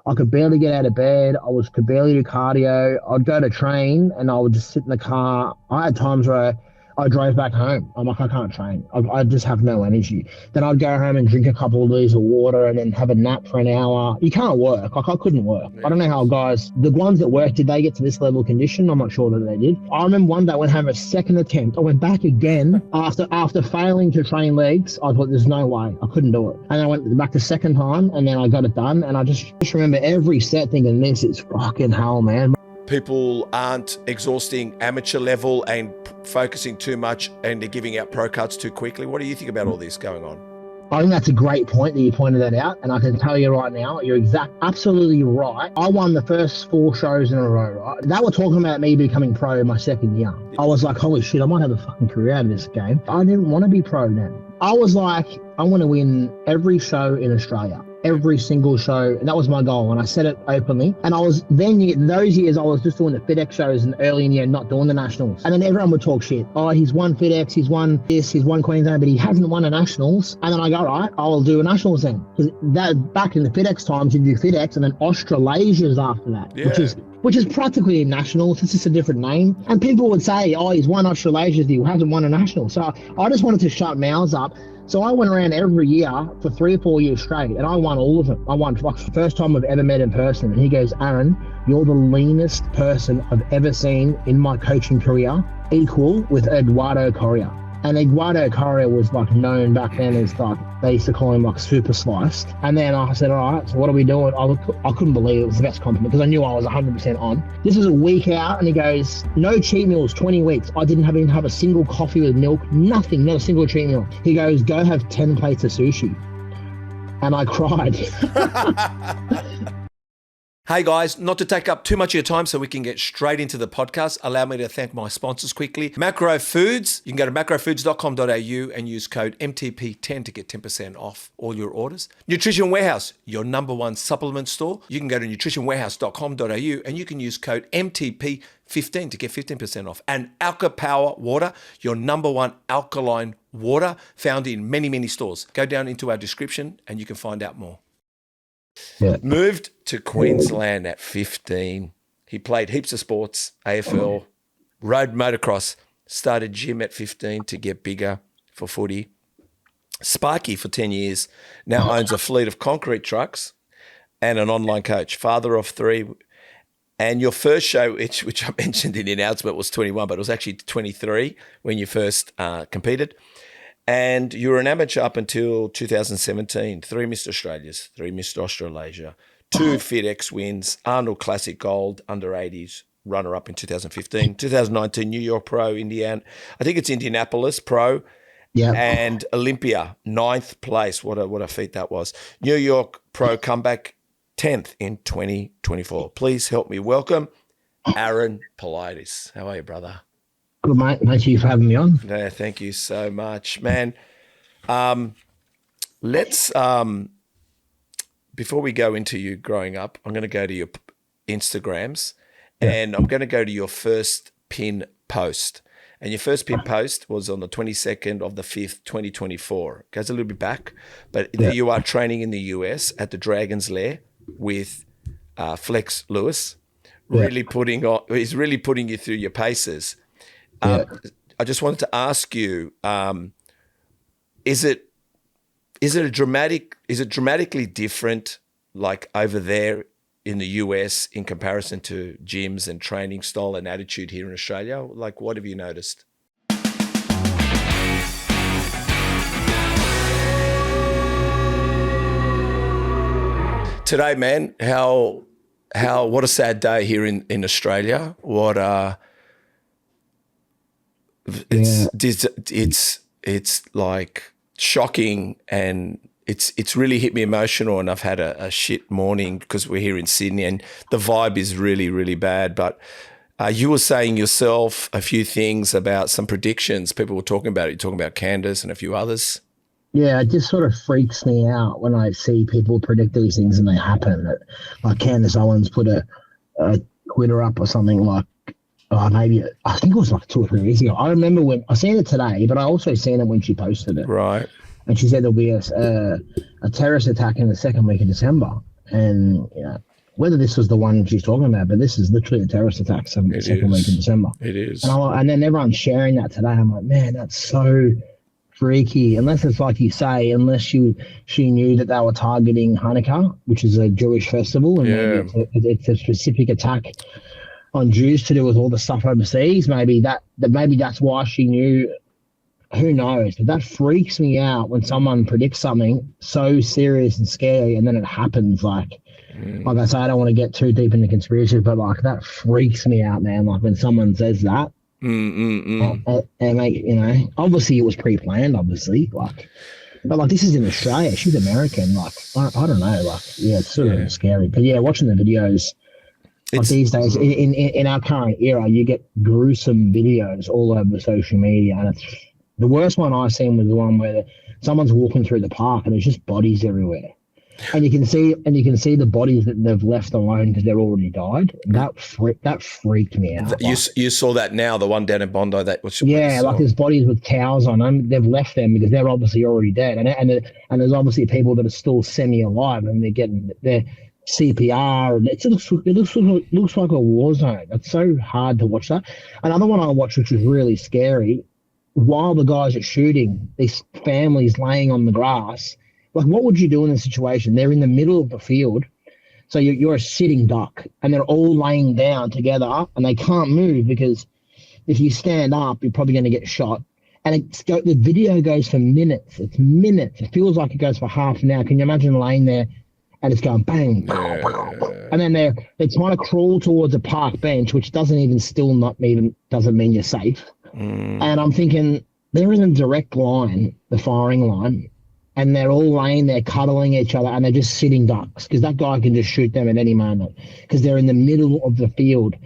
I could barely get out of bed. Could barely do cardio. I'd go to train and I would just sit in the car. I had times where I drove back home. I'm like, I can't train. I just have no energy. Then I'd go home and drink a couple of liters of water and then have a nap for an hour. You can't work. Like, I couldn't work. I don't know how the ones that worked, did they get to this level of condition? I'm not sure that they did. I remember one day I went home a second attempt. I went back again after failing to train legs. I thought, there's no way. I couldn't do it. And then I went back the second time and then I got it done. And I just remember every set thinking, this is fucking hell, man. People aren't exhausting amateur level and focusing too much, and they're giving out pro cuts too quickly. What do you think about all this going on? I think that's a great point that you pointed that out. And I can tell you right now, you're absolutely right. I won the first 4 shows in a row, right? They were talking about me becoming pro in my second year. I was like, holy shit, I might have a fucking career out of this game. I didn't want to be pro then. I was like, I want to win every show in Australia. Every single show. And that was my goal. And I said it openly. And I was then, those years, I was just doing the FedEx shows and early in the year, not doing the nationals. And then everyone would talk shit. Oh, he's won FedEx, he's won this, he's won Queensland, but he hasn't won a nationals. And then I go, all right, I'll do a nationals then. Because that back in the FedEx times, you do FedEx and then Australasia's after that, which is practically a nationals. It's just a different name. And people would say, oh, he's won Australasia, he hasn't won a national. So I just wanted to shut mouths up. So I went around every year for 3 or 4 years straight, and I won all of them. I won, like, the first time I've ever met in person. And he goes, Aaron, you're the leanest person I've ever seen in my coaching career, equal with Eduardo Correa. And Eduardo Correa was like known back then as like, they used to call him like super sliced. And then I said, all right, so what are we doing? I couldn't believe it was the best compliment because I knew I was 100% on. This was a week out and he goes, no cheat meals, 20 weeks. I didn't even have a single coffee with milk, nothing, not a single cheat meal. He goes, go have 10 plates of sushi. And I cried. Hey guys, not to take up too much of your time so we can get straight into the podcast, allow me to thank my sponsors quickly. Macro Foods, you can go to macrofoods.com.au and use code MTP10 to get 10% off all your orders. Nutrition Warehouse, your number one supplement store. You can go to nutritionwarehouse.com.au and you can use code MTP15 to get 15% off. And Alka Power Water, your number one alkaline water, found in many, many stores. Go down into our description and you can find out more. Yeah. Moved to Queensland at 15. He played heaps of sports, AFL, rode motocross, started gym at 15 to get bigger for footy. Sparky for 10 years, now owns a fleet of concrete trucks and an online coach, father of 3. And your first show, which I mentioned in the announcement, was 21, but it was actually 23 when you first competed. And you were an amateur up until 2017. 3 Mr. Australias, 3 Mr. Australasia, 2 FedEx wins, Arnold Classic Gold, under 80s, runner-up in 2015. 2019, New York Pro, Indiana. I think it's Indianapolis Pro. Yeah. And Olympia, 9th place. What a feat that was. New York Pro comeback, 10th in 2024. Please help me welcome Aaron Politis. How are you, brother? Good, mate. Thank you for having me on. Yeah, thank you so much, man. Let's before we go into you growing up, I'm going to go to your Instagrams and I'm going to go to your first pin post. And your first pin post was on the 22nd of the 5th, 2024. It goes a little bit back, but you are training in the US at the Dragon's Lair with Flex Lewis. He's really putting you through your paces. I just wanted to ask you: is it dramatically different, like over there in the US, in comparison to gyms and training style and attitude here in Australia? Like, what have you noticed? Today, man, what a sad day here in Australia. It's like shocking, and it's really hit me emotional, and I've had a shit morning because we're here in Sydney and the vibe is really, really bad. But you were saying yourself a few things about some predictions. People were talking about it. You're talking about Candace and a few others. Yeah, it just sort of freaks me out when I see people predict these things and they happen. Like Candace Owens put a Twitter up or something like, maybe I think it was like 2 or 3 weeks ago. I remember when I seen it today, but I also seen it when she posted it. Right. And she said there'll be a terrorist attack in the second week of December. And whether this was the one she's talking about, but this is literally a terrorist attack, second week in December. It is. And then everyone's sharing that today. I'm like, man, that's so freaky. Unless it's like you say, unless she knew that they were targeting Hanukkah, which is a Jewish festival, and maybe it's a specific attack on Jews to do with all the stuff overseas. Maybe that's why she knew. Who knows? But that freaks me out when someone predicts something so serious and scary, and then it happens. Like I say, I don't want to get too deep into conspiracy, but like that freaks me out, man. Like when someone says that, and like, obviously it was pre-planned, obviously. Like, but like this is in Australia. She's American. Like I don't know. Like it's sort of scary. But yeah, watching the videos. Like these days, in our current era, you get gruesome videos all over social media, and it's. The worst one I seen was the one where someone's walking through the park and there's just bodies everywhere, and you can see the bodies that they've left alone because they're already died. That freaked me out. You saw that now, the one down in Bondi. That was like there's bodies with towels on them. They've left them because they're obviously already dead, and there's obviously people that are still semi-alive and they're getting their CPR, and it looks like a war zone. It's so hard to watch that. Another one I watched, which was really scary. While the guys are shooting, these families laying on the grass, like what would you do in this situation? They're in the middle of the field, so you're a sitting duck, and they're all laying down together, and they can't move because if you stand up, you're probably going to get shot. And the video goes for minutes. It's minutes. It feels like it goes for half an hour. Can you imagine laying there and it's going bang, and then they're trying to crawl towards a park bench, which doesn't mean you're safe. And I'm thinking they're in a direct line, the firing line, and they're all laying there cuddling each other, and they're just sitting ducks because that guy can just shoot them at any moment because they're in the middle of the field.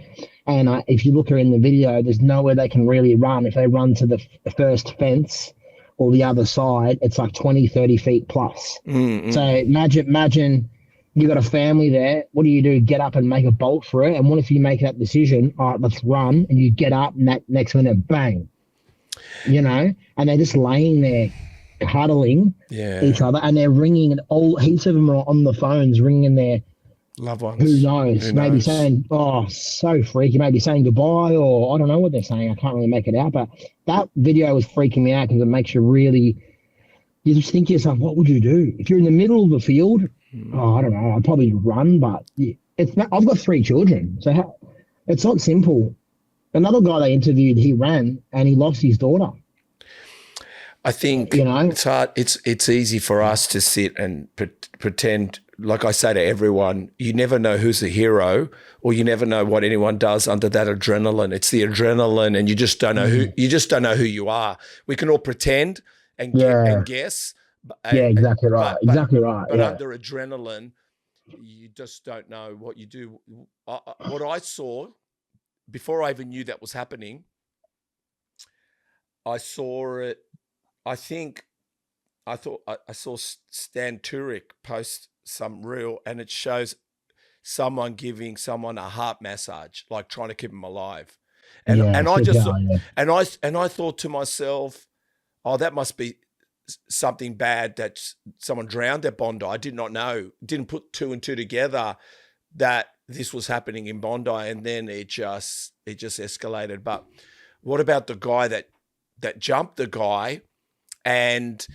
And if you look in the video, there's nowhere they can really run. If they run to the first fence or the other side, it's like 20, 30 feet plus. So imagine you got a family there. What do? Get up and make a bolt for it? And what if you make that decision? All right, let's run. And you get up, and that next minute, bang. And they're just laying there, cuddling each other, and they're ringing. And heaps of them are on the phones, ringing their loved ones. Who knows? Maybe saying, "Oh, so freaky." Maybe saying goodbye, or I don't know what they're saying. I can't really make it out. But that video was freaking me out because it makes you really. You just think to yourself, what would you do if you're in the middle of the field? Oh, I don't know. I'd probably run, but it's not. I've got 3 children, so it's not simple. Another guy they interviewed, he ran and he lost his daughter. I think it's hard. It's easy for us to sit and pretend. Like I say to everyone, you never know who's a hero, or you never know what anyone does under that adrenaline. It's the adrenaline, and you just don't know who. You just don't know who you are. We can all pretend and guess. Exactly right. But under adrenaline, you just don't know what you do. What I saw before I even knew that was happening, I saw it. I saw Stan Turek post some reel, and it shows someone giving someone a heart massage, like trying to keep them alive. And I thought to myself, oh, that must be something bad, that someone drowned at Bondi. I did not know, didn't put 2 and 2 together that this was happening in Bondi, and then it just escalated. But what about the guy that jumped the guy? And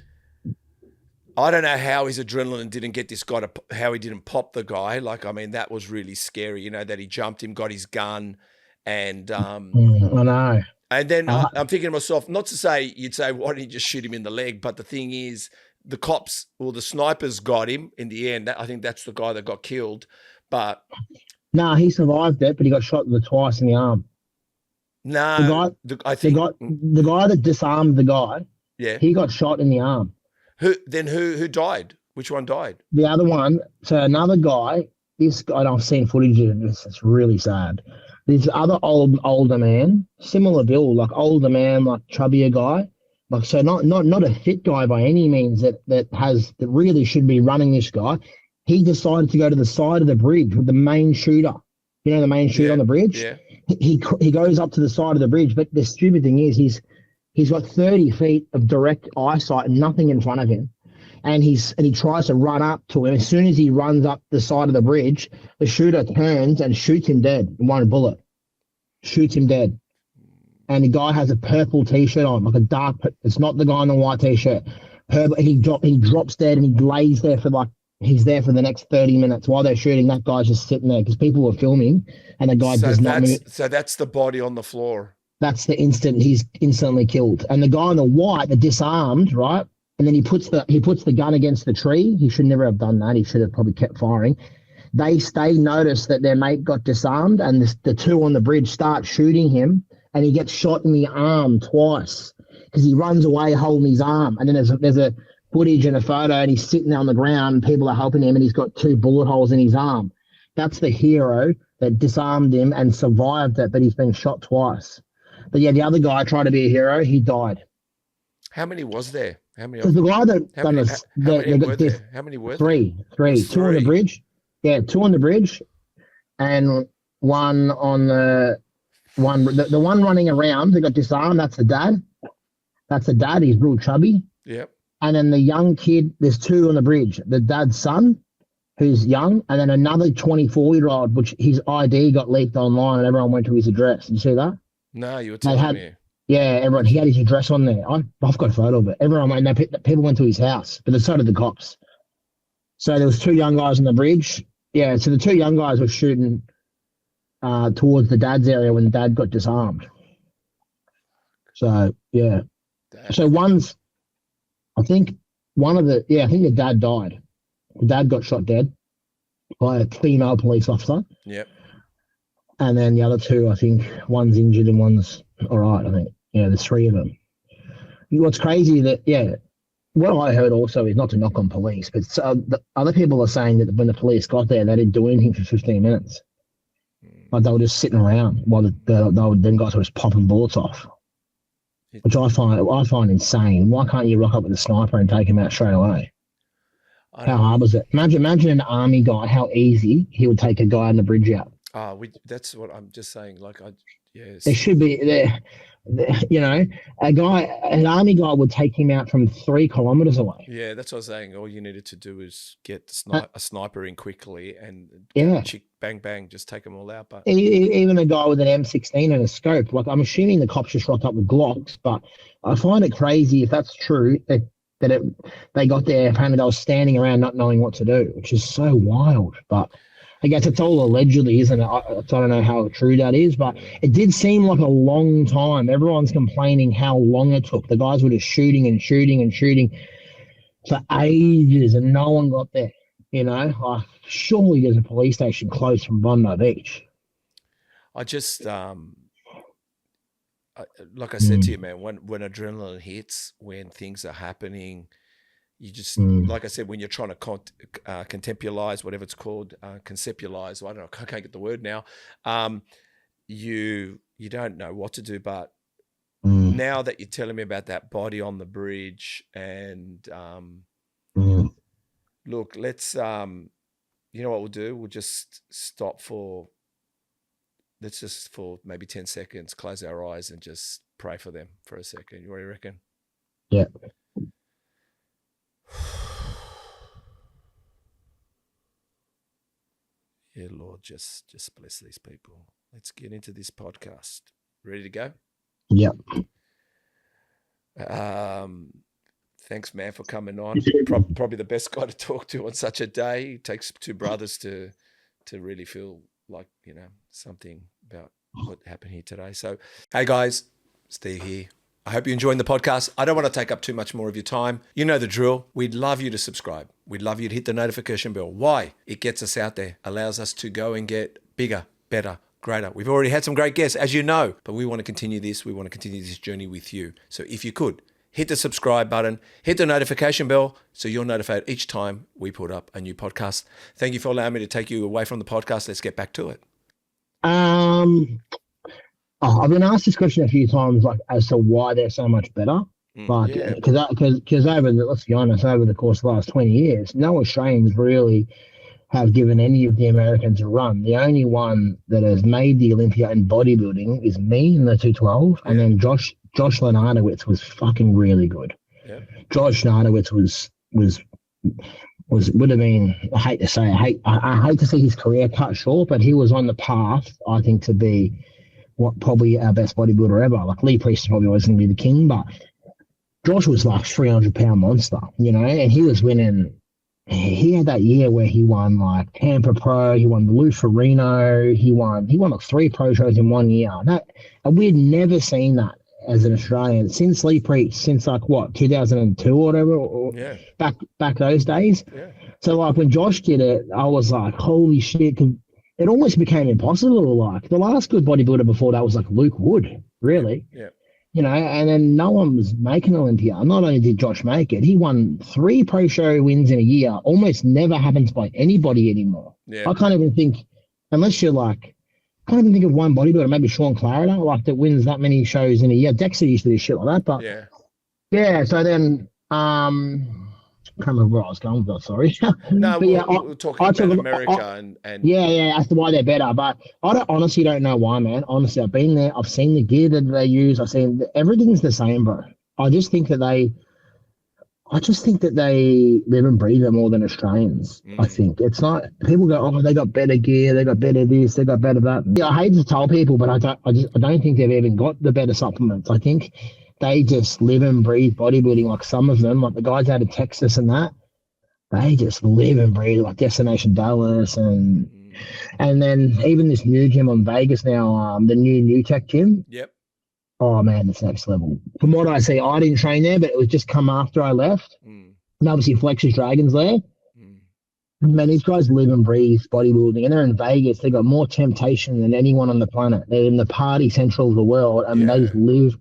I don't know how his adrenaline didn't get this guy how he didn't pop the guy. Like, I mean, that was really scary, that he jumped him, got his gun, and I know. And then I'm thinking to myself, not to say you'd say, why didn't you just shoot him in the leg? But the thing is, the cops or the snipers got him in the end. I think that's the guy that got killed. But no, he survived it, but he got shot twice in the arm. No, the guy that disarmed the guy, he got shot in the arm. Who died? Which one died? The other one. So another guy. This guy, I've seen footage of this. It's really sad. This other older man, similar build, like older man, like chubbier guy, like so not a fit guy by any means that really should be running this guy. He decided to go to the side of the bridge with the main shooter. The main shooter on the bridge. Yeah. He goes up to the side of the bridge, but the stupid thing is he's got 30 feet of direct eyesight and nothing in front of him. and he tries to run up to him. As soon as he runs up the side of the bridge, the shooter turns and shoots him dead in one bullet. Shoots him dead. And the guy has a purple t-shirt on, like a dark. It's not the guy in the white t-shirt. He drops dead, and he lays there he's there for the next 30 minutes while they're shooting. That guy's just sitting there because people were filming, and the guy does not move. So that's the body on the floor. That's the instant he's instantly killed. And the guy in the white, the disarmed, right? And then he puts the gun against the tree. He should never have done that. He should have probably kept firing. They notice that their mate got disarmed, and the two on the bridge start shooting him, and he gets shot in the arm twice because he runs away holding his arm. And then there's a footage and a photo, and he's sitting there on the ground, and people are helping him, and he's got 2 bullet holes in his arm. That's the hero that disarmed him and survived it, but he's been shot twice. But yeah, the other guy tried to be a hero. He died. How many was there? How many? The guy that how many were there? Three. 2 on the bridge. Yeah, 2 on the bridge, and one on the one running around that got disarmed. That's the dad. He's real chubby. Yep. And then the young kid. There's 2 on the bridge. The dad's son, who's young, and then another 24-year-old, which his ID got leaked online, and everyone went to his address. Did you see that? No, you were telling me. Yeah, everyone. He had his address on there. I've got a photo of it. Everyone went. No, people went to his house, but so did the cops. So there was 2 young guys on the bridge. Yeah, so the 2 young guys were shooting towards the dad's area when the dad got disarmed. So yeah. So I think the dad died. The dad got shot dead by a female police officer. Yep. And then the other 2, I think one's injured and one's all right, I think. Yeah, there's 3 of them. What's crazy what I heard also is not to knock on police, but the other people are saying that when the police got there, they didn't do anything for 15 minutes. Like they were just sitting around while they then got to just popping bullets off, which I find insane. Why can't you rock up with a sniper and take him out straight away? How hard was it? Imagine an army guy, how easy he would take a guy on the bridge out. That's what I'm just saying. Yes. There should be an army guy would take him out from 3 kilometers away. Yeah, that's what I was saying. All you needed to do is get a sniper in quickly and bang, bang, just take them all out. But even a guy with an M16 and a scope, like I'm assuming the cops just rocked up with Glocks, but I find it crazy if that's true they got there, apparently they were standing around not knowing what to do, which is so wild. But I guess it's all allegedly, isn't it? I don't know how true that is, but it did seem like a long time. Everyone's complaining how long it took. The guys were just shooting and shooting and shooting for ages, and no one got there. Surely there's a police station close from Bondi Beach. I just, like I said to you, man, when adrenaline hits, when things are happening, you just, like I said, when you're trying to contemptualize, whatever it's called, conceptualize, I don't know, I can't get the word now. You don't know what to do, but now that you're telling me about that body on the bridge and look, let's, you know what we'll do? We'll just stop for maybe 10 seconds, close our eyes and just pray for them for a second. What do you reckon? Yeah. Yeah, Lord, just bless these people. Let's get into this podcast. Ready to go? Yep. Thanks, man, for coming on. Probably the best guy to talk to on such a day. It takes 2 brothers to really feel like, something about what happened here today. So, hey guys, Steve here. I hope you're enjoying the podcast. I don't want to take up too much more of your time. You know the drill. We'd love you to subscribe. We'd love you to hit the notification bell. Why? It gets us out there, allows us to go and get bigger, better, greater. We've already had some great guests, as you know, but we want to continue this. We want to continue this journey with you. So if you could, hit the subscribe button, hit the notification bell so you're notified each time we put up a new podcast. Thank you for allowing me to take you away from the podcast. Let's get back to it. I've been asked this question a few times, like as to why they're so much better. But because let's be honest, over the course of the last 20 years, no Australians really have given any of the Americans a run. The only one that has made the Olympia in bodybuilding is me in the 212, and then Josh Lenartowicz was fucking really good. Yeah. Josh Lenartowicz was was would have been. I hate to say, I hate to see his career cut short, but he was on the path, I think, to be what probably our best bodybuilder ever. Like Lee Priest is probably always going to be the king, but Josh was like 300-pound monster, and he was winning. He had that year where he won like Tampa Pro, he won the Lucha Reno, he won like 3 pro shows in 1 year. And we'd never seen that as an Australian since Lee Priest, since like what 2002 or whatever, or back those days. Yeah. So like when Josh did it, I was like, holy shit! 'Cause it almost became impossible. Like the last good bodybuilder before that was like Luke Wood, really. Yeah. And then no one was making Olympia. Not only did Josh make it, he won 3 pro show wins in a year. Almost never happens by anybody anymore. Yeah. I can't even think, unless you're like, I can't even think of one bodybuilder, maybe Sean Clarida, like that wins that many shows in a year. Dexter used to do shit like that, but yeah. So then, I can't remember where I was going with that. Sorry. No, but we're talking about America and yeah, as to why they're better. But I honestly don't know why, man. Honestly, I've been there. I've seen the gear that they use. I've seen everything's the same, bro. I just think that they live and breathe it more than Australians. I think it's not. People go, oh, they got better gear, they got better this, they got better that. Yeah, I hate to tell people, but I don't think they've even got the better supplements. I think they just live and breathe bodybuilding. Like some of them, like the guys out of Texas and that, they just live and breathe like Destination Dallas and then even this new gym on Vegas now, the new Tech gym. Yep. Oh man, it's next level. From what I see, I didn't train there, but it was just come after I left. And obviously Flex's Dragons there. Man, these guys live and breathe bodybuilding, and they're in Vegas. They got more temptation than anyone on the planet. They're in the party central of the world, and they live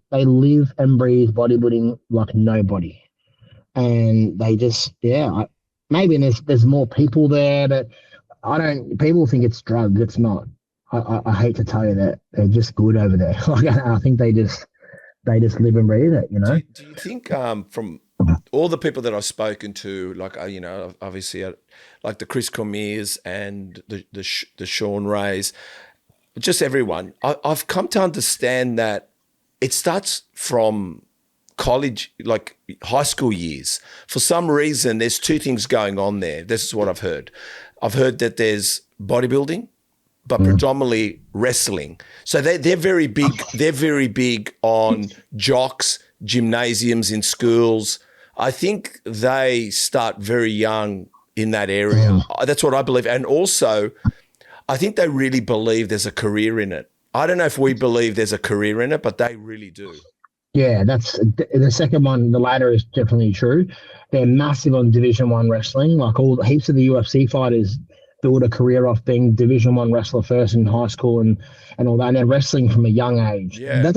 and breathe bodybuilding like nobody. And they just, maybe there's more people there, but people think it's drugs. It's not. I hate to tell you that they're just good over there. Like I think they just live and breathe it. Do you think from all the people that I've spoken to, like obviously like the Chris Cormiers and the Sean Rays, just everyone, I've come to understand that it starts from college, like high school years. For some reason, there's 2 things going on there. This is what I've heard. I've heard that there's bodybuilding, but predominantly wrestling. So they're very big. They're very big on jocks, gymnasiums in schools. I think they start very young in that area. That's what I believe. And also, I think they really believe there's a career in it. I don't know if we believe there's a career in it, but they really do. Yeah, that's the second one. The latter is definitely true. They're massive on Division I wrestling. Like heaps of the UFC fighters build a career off being Division I wrestler first in high school and all that. And they're wrestling from a young age. Yeah. We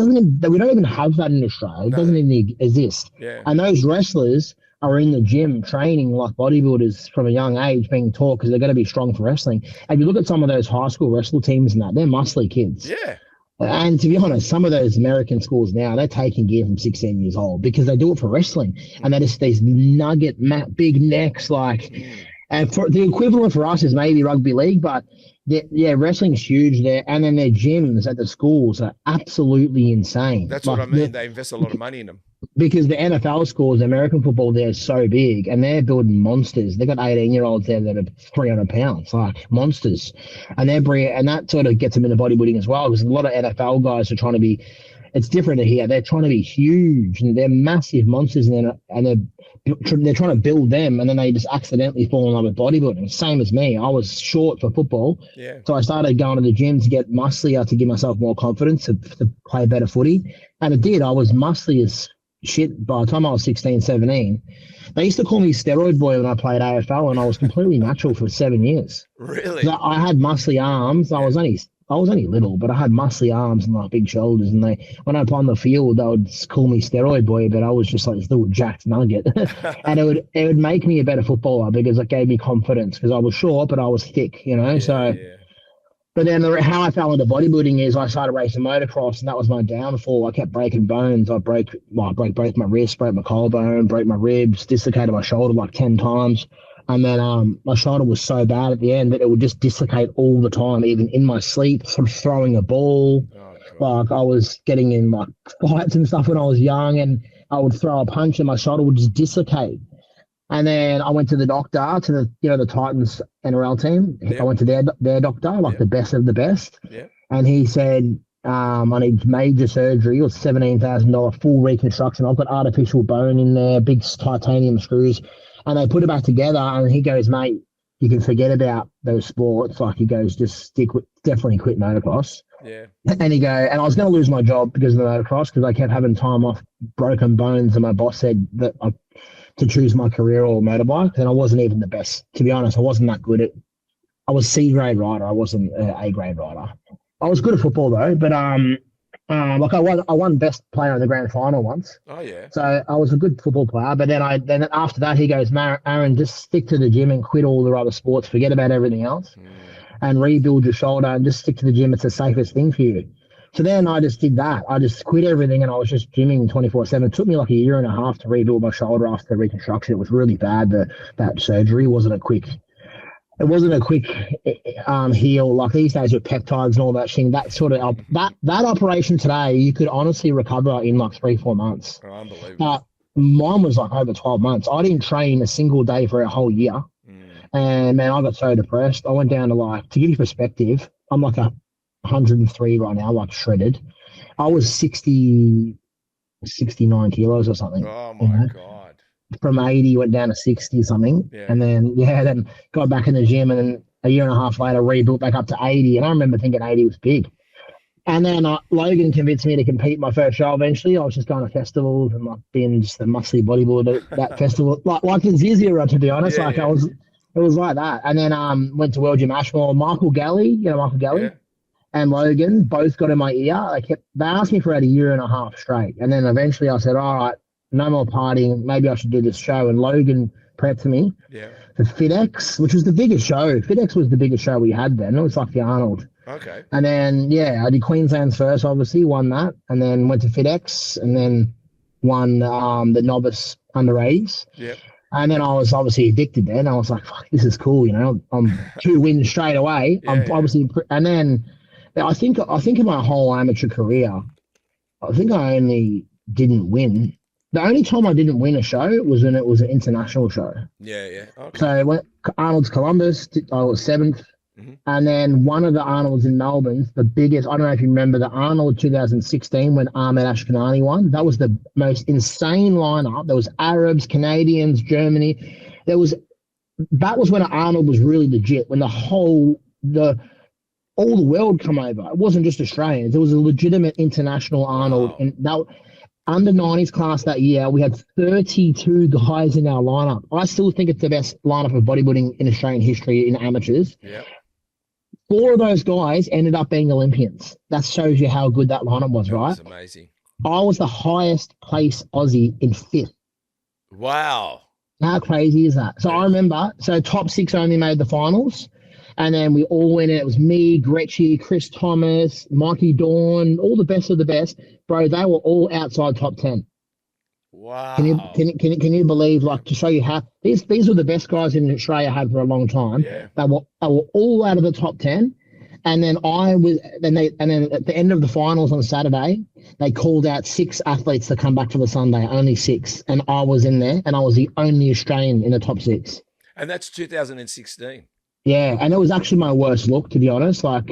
don't even have that in Australia. It doesn't even exist. Yeah. And those wrestlers are in the gym training like bodybuilders from a young age, being taught because they're going to be strong for wrestling. And you look at some of those high school wrestle teams and that, they're muscly kids. Yeah. And to be honest, some of those American schools now, they're taking gear from 16 years old because they do it for wrestling. And they're just these nugget, big necks, like... And for the equivalent for us is maybe rugby league, but wrestling's huge there. And then their gyms at the schools are absolutely insane. That's what I mean. They invest a lot of money in them. Because the NFL schools, American football, they're so big and they're building monsters. They've got 18-year-olds there that are 300 pounds, like monsters. And that sort of gets them into bodybuilding as well, because a lot of NFL guys are trying to be, it's different here. They're trying to be huge and they're massive monsters and they're trying to build them, and then they just accidentally fall in love with bodybuilding. Same as me. I was short for football. Yeah. So I started going to the gym to get musclier, to give myself more confidence, to play better footy. And it did. I was muscly as shit by the time I was 16, 17. They used to call me steroid boy when I played AFL, and I was completely natural for 7 years. Really? I had muscly arms. I was only little, but I had muscly arms and like big shoulders. And when I played on the field, they would call me steroid boy, but I was just like this little jacked nugget. And it would make me a better footballer because it gave me confidence because I was short, but I was thick, But then how I fell into bodybuilding is I started racing motocross, and that was my downfall. I kept breaking bones. I broke both my wrists, broke my collarbone, broke my ribs, dislocated my shoulder like 10 times. And then my shoulder was so bad at the end that it would just dislocate all the time, even in my sleep, from throwing a ball. Like I was getting in like fights and stuff when I was young, and I would throw a punch and my shoulder would just dislocate. And then I went to the doctor, to the Titans NRL team. Yep. I went to their doctor, like the best of the best. Yeah. And he said, I need major surgery. It was $17,000 full reconstruction. I've got artificial bone in there, big titanium screws. And they put it back together. And he goes, mate, you can forget about those sports. Like, he goes, just definitely quit motocross. Yeah. And and I was going to lose my job because of the motocross, because I kept having time off, broken bones. And my boss said that to choose my career or motorbike. And I wasn't even the best. To be honest, I wasn't that good at. I was C grade rider. I wasn't A grade rider. I was good at football though, but like I won best player in the grand final once. Oh yeah. So I was a good football player. But then after that, he goes, Aaron, just stick to the gym and quit all the other sports. Forget about everything else, and rebuild your shoulder and just stick to the gym. It's the safest thing for you. So then I just did that. I just quit everything and I was just gymming 24/7. It took me like a year and a half to rebuild my shoulder after the reconstruction. It was really bad. That surgery wasn't a quick. It wasn't a quick heal like these days with peptides and all that shit. That sort of that operation today, you could honestly recover in like 3-4 months. Oh, unbelievable. But mine was like over 12 months. I didn't train a single day for a whole year, and man, I got so depressed. I went down to to give you perspective, I'm like 103 right now, like shredded. I was 69 kilos or something. Oh my God. From 80 went down to 60 or something. Yeah. And then got back in the gym, and then a year and a half later rebuilt back up to 80. And I remember thinking 80 was big. And then Logan convinced me to compete my first show eventually. I was just going to festivals and like being just a muscly bodybuilder at that festival. Like in Zizia, to be honest. Yeah, yeah. It was like that. And then went to World Gym Ashmore. Michael Galley, Yeah. and Logan both got in my ear. They asked me for about a year and a half straight. And then eventually I said, all right, no more partying. Maybe I should do this show. And Logan prepped me for FitX, which was the biggest show. FitX was the biggest show we had then. It was like the Arnold. Okay. And then, I did Queensland's first, obviously, won that. And then went to FitX and then won the novice under 80s. Yeah. And then I was obviously addicted then. I was like, fuck, this is cool, I'm 2 wins straight away. Obviously, and then I think in my whole amateur career, I think I only didn't win. The only time I didn't win a show was when it was an international show. Yeah, yeah. Okay. So I went Arnold's Columbus, I was 7th. And then one of the Arnolds in Melbourne, the biggest, I don't know if you remember the Arnold 2016 when Ahmed Ashkanani won. That was the most insane lineup. There was Arabs, Canadians, Germany. That was when Arnold was really legit, when all the world come over. It wasn't just Australians. There was a legitimate international Arnold. Wow. And that under 90s class that year, we had 32 guys in our lineup. I still think it's the best lineup of bodybuilding in Australian history in amateurs. Yeah. 4 of those guys ended up being Olympians. That shows you how good that lineup was, right? That's amazing. I was the highest place Aussie in 5th. Wow. How crazy is that? So I remember, top 6 only made the finals. And then we all went in. It was me, Gretchy, Chris Thomas, Mikey Dawn, all the best of the best. Bro, they were all outside top 10. Wow. Can you believe, like, to show you how these were the best guys in Australia had for a long time. Yeah. They were all out of the top 10. And then then at the end of the finals on Saturday, they called out 6 athletes to come back for the Sunday, only 6. And I was in there, and I was the only Australian in the top 6. And that's 2016. Yeah, and it was actually my worst look, to be honest. Like,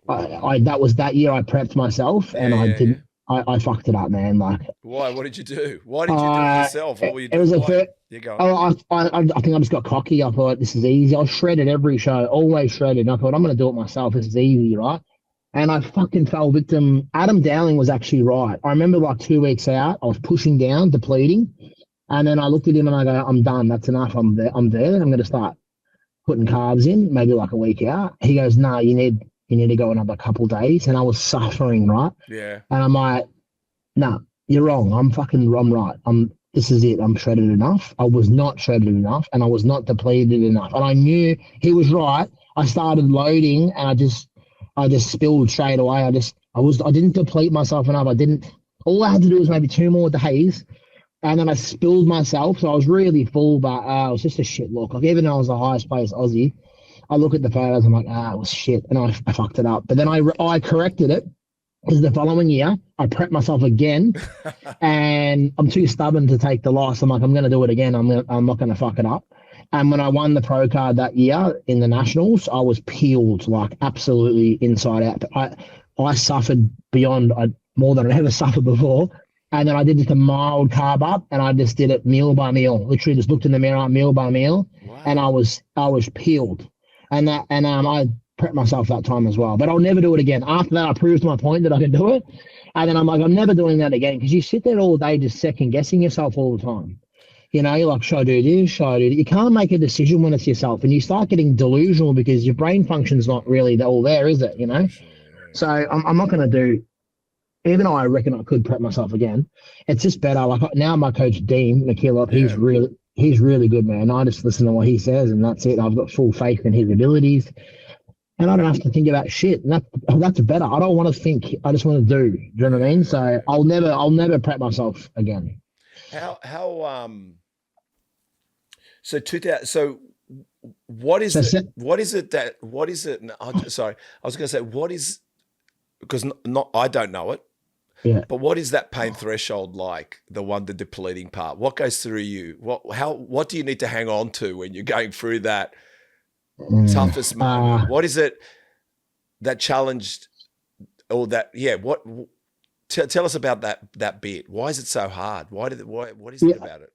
that was that year I prepped myself, and I didn't. I fucked it up, man. Like, why? What did you do? Why did you do it yourself? What were you doing? It was a first. You go. I think I just got cocky. I thought this is easy. I was shredded every show, always shredded. And I thought I'm going to do it myself. This is easy, right? And I fucking fell victim. Adam Dowling was actually right. I remember like 2 weeks out, I was pushing down, depleting, and then I looked at him and I go, I'm done. That's enough. I'm there. I'm going to start putting carbs in, maybe like a week out. He goes, no, you need to go another couple days. And I was suffering, right? Yeah. And I'm like, no, you're wrong. I'm right. This is it. I'm shredded enough. I was not shredded enough, and I was not depleted enough. And I knew he was right. I started loading, and I just spilled straight away. I didn't deplete myself enough. All I had to do was maybe 2 more days. And then I spilled myself, so I was really full, but it was just a shit look. Like, even though I was the highest placed Aussie, I look at the photos, I'm like, it was shit, and I fucked it up. But then I corrected it, Because the following year, I prepped myself again, and I'm too stubborn to take the loss. I'm like, I'm going to do it again. I'm not going to fuck it up. And when I won the pro card that year in the nationals, I was peeled, like absolutely inside out. I suffered beyond more than I'd ever suffered before. And then I did just a mild carb up, and I just did it meal by meal. Literally just looked in the mirror, meal by meal, wow. And I was peeled. And I prepped myself that time as well. But I'll never do it again. After that, I proved my point that I could do it. And then I'm like, I'm never doing that again, because you sit there all day just second guessing yourself all the time. You know, you're like, should I do this? Should I do that? You can't make a decision when it's yourself, and you start getting delusional because your brain function's not really all there, is it? You know? So I'm not going to do, even though I reckon I could prep myself again, it's just better. Like now my coach, Dean McKillop, he's really good, man. I just listen to what he says, and that's it. I've got full faith in his abilities, and I don't have to think about shit. And that's better. I don't want to think. I just want to do. Do you know what I mean? So I'll never prep myself again. So 2000. So what is it? What is it that? What is it? No, sorry, I was going to say what is, because not I don't know it. Yeah. But what is that pain threshold like? The depleting part. What goes through you? What do you need to hang on to when you're going through that toughest moment? What is it that challenged, or that? Yeah. What? Tell us about that bit. Why is it so hard? What is it about it?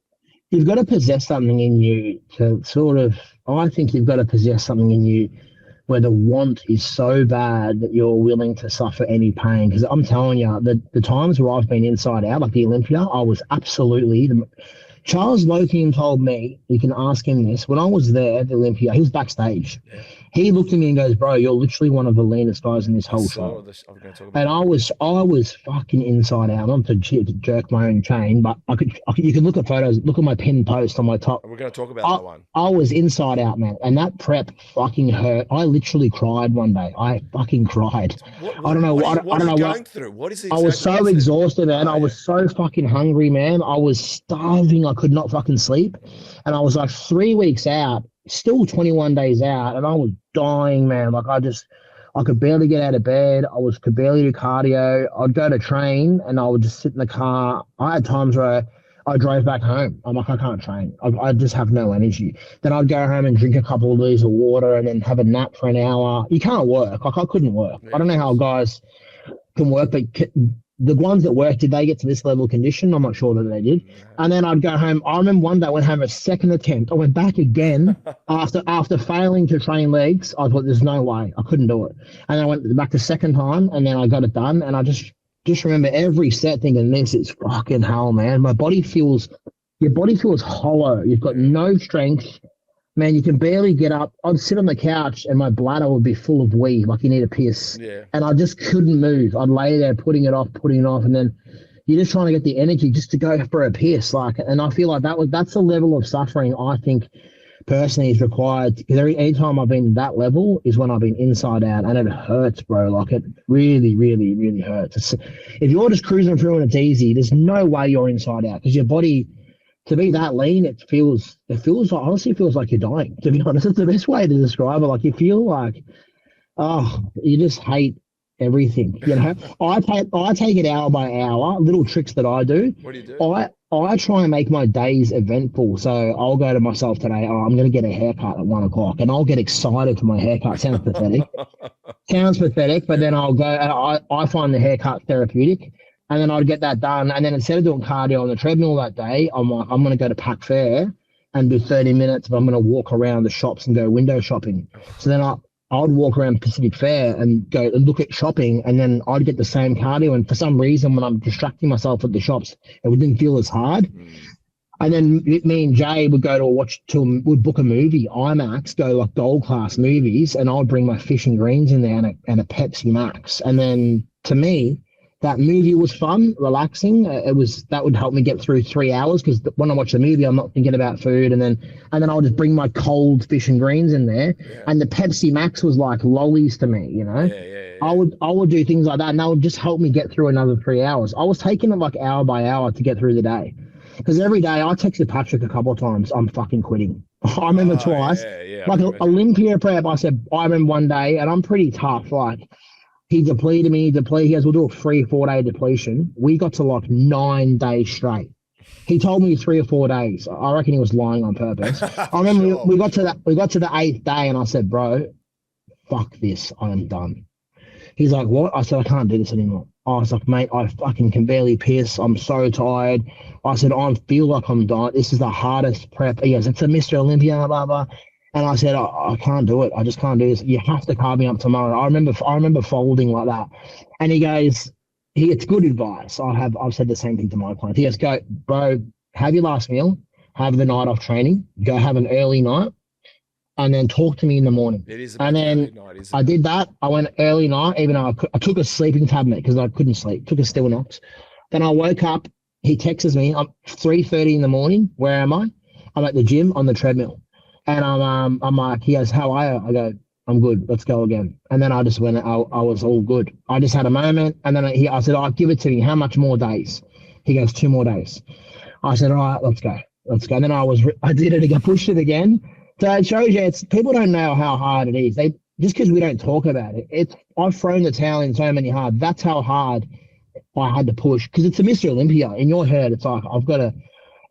You've got to possess something in you to sort of, I think you've got to possess something in you where the want is so bad that you're willing to suffer any pain. Because I'm telling you, the times where I've been inside out, like the Olympia, I was absolutely... Charles Lokian told me, you can ask him this, when I was there at the Olympia, he was backstage. Yeah. He looked at me and goes, bro, you're literally one of the leanest guys in this whole show. And I was fucking inside out. Not to jerk my own chain, but you can look at photos, look at my pinned post on my top. We're going to talk about that one. I was inside out, man. And that prep fucking hurt. I literally cried one day. I fucking cried. I don't know what going through. What is it? I was so exhausted, man. I was so fucking hungry, man. I was starving. I could not fucking sleep. And I was like 3 weeks out, still 21 days out, and I was dying, man. Like I could barely get out of bed. Could barely do cardio. I'd go to train and I would just sit in the car. I had times where I drove back home. I'm like, I can't train. I just have no energy. Then I'd go home and drink a couple of liters of water and then have a nap for an hour. You can't work. Like I couldn't work. Yeah. I don't know how guys can work, but the ones that worked, did they get to this level of condition? I'm not sure that they did. And then I'd go home. I remember one day I went home a second attempt. I went back again after failing to train legs. I thought there's no way. I couldn't do it. And then I went back the second time, and then I got it done. And I just remember every set thinking, this is fucking hell, man. Your body feels hollow. You've got no strength. Man, you can barely get up. I'd sit on the couch and my bladder would be full of wee, like you need a piss. Yeah. And I just couldn't move. I'd lay there putting it off, and then you're just trying to get the energy just to go for a piss. And I feel like that's the level of suffering I think personally is required. Because any time I've been that level is when I've been inside out, and it hurts, bro. Like it really, really, really hurts. If you're just cruising through and it's easy, there's no way you're inside out, because your body, to be that lean, it honestly feels like you're dying, to be honest. It's the best way to describe it. Like you feel like, you just hate everything. You know, I take it hour by hour, little tricks that I do. What do you do? I try and make my days eventful. So I'll go to myself today, I'm going to get a haircut at 1 o'clock, and I'll get excited for my haircut. Sounds pathetic. But then I'll go, and I find the haircut therapeutic. And then I'd get that done. And then instead of doing cardio on the treadmill that day, I'm like, I'm going to go to Pack Fair and do 30 minutes, but I'm going to walk around the shops and go window shopping. So then I would walk around Pacific Fair and go and look at shopping, and then I'd get the same cardio. And for some reason, when I'm distracting myself at the shops, it didn't feel as hard. And then me and Jay would go would book a movie, IMAX, go like gold class movies, and I'd bring my fish and greens in there and a Pepsi Max. And then to me, that movie was fun, relaxing. That would help me get through 3 hours, because when I watch the movie, I'm not thinking about food. And then I'll just bring my cold fish and greens in there. Yeah. And the Pepsi Max was like lollies to me, you know. Yeah. I would do things like that, and that would just help me get through another 3 hours. I was taking it like hour by hour to get through the day, because every day I texted Patrick a couple of times, I'm fucking quitting. I remember twice. Like Olympia prep, I said, I remember one day, and I'm pretty tough. Like, He depleted me, He goes, we'll do a 3 or 4 day depletion. We got to like 9 days straight. He told me 3 or 4 days. I reckon he was lying on purpose. I remember Sure. we got to the 8th day and I said, bro, fuck this. I am done. He's like, what? I said, I can't do this anymore. I was like, mate, I fucking can barely piss. I'm so tired. I said, I feel like I'm dying. This is the hardest prep. He goes, it's a Mr. Olympia, blah, blah. And I said, I can't do it. I just can't do this. You have to carve me up tomorrow. I remember folding like that. And he goes, it's good advice. I've said the same thing to my clients. He goes, go, bro, have your last meal, have the night off training, go have an early night, and then talk to me in the morning. It is and then night, isn't I did that. I went early night, even though I took a sleeping tablet because I couldn't sleep. Took a Stilnox. Then I woke up. He texts me. I'm 3:30 in the morning. Where am I? I'm at the gym on the treadmill, and I'm like, he goes, how are you? I go, I'm good. Let's go again. And then I just went. I was all good. I just had a moment, and then I said, "Oh, give it to me. How much more days?" He goes, 2 more days. I said, all right, let's go. And then I did it again, pushed it again. So it shows you, people don't know how hard it is. Just because we don't talk about it, I've thrown the towel in so many hard. That's how hard I had to push because it's a Mr. Olympia. In your head, it's like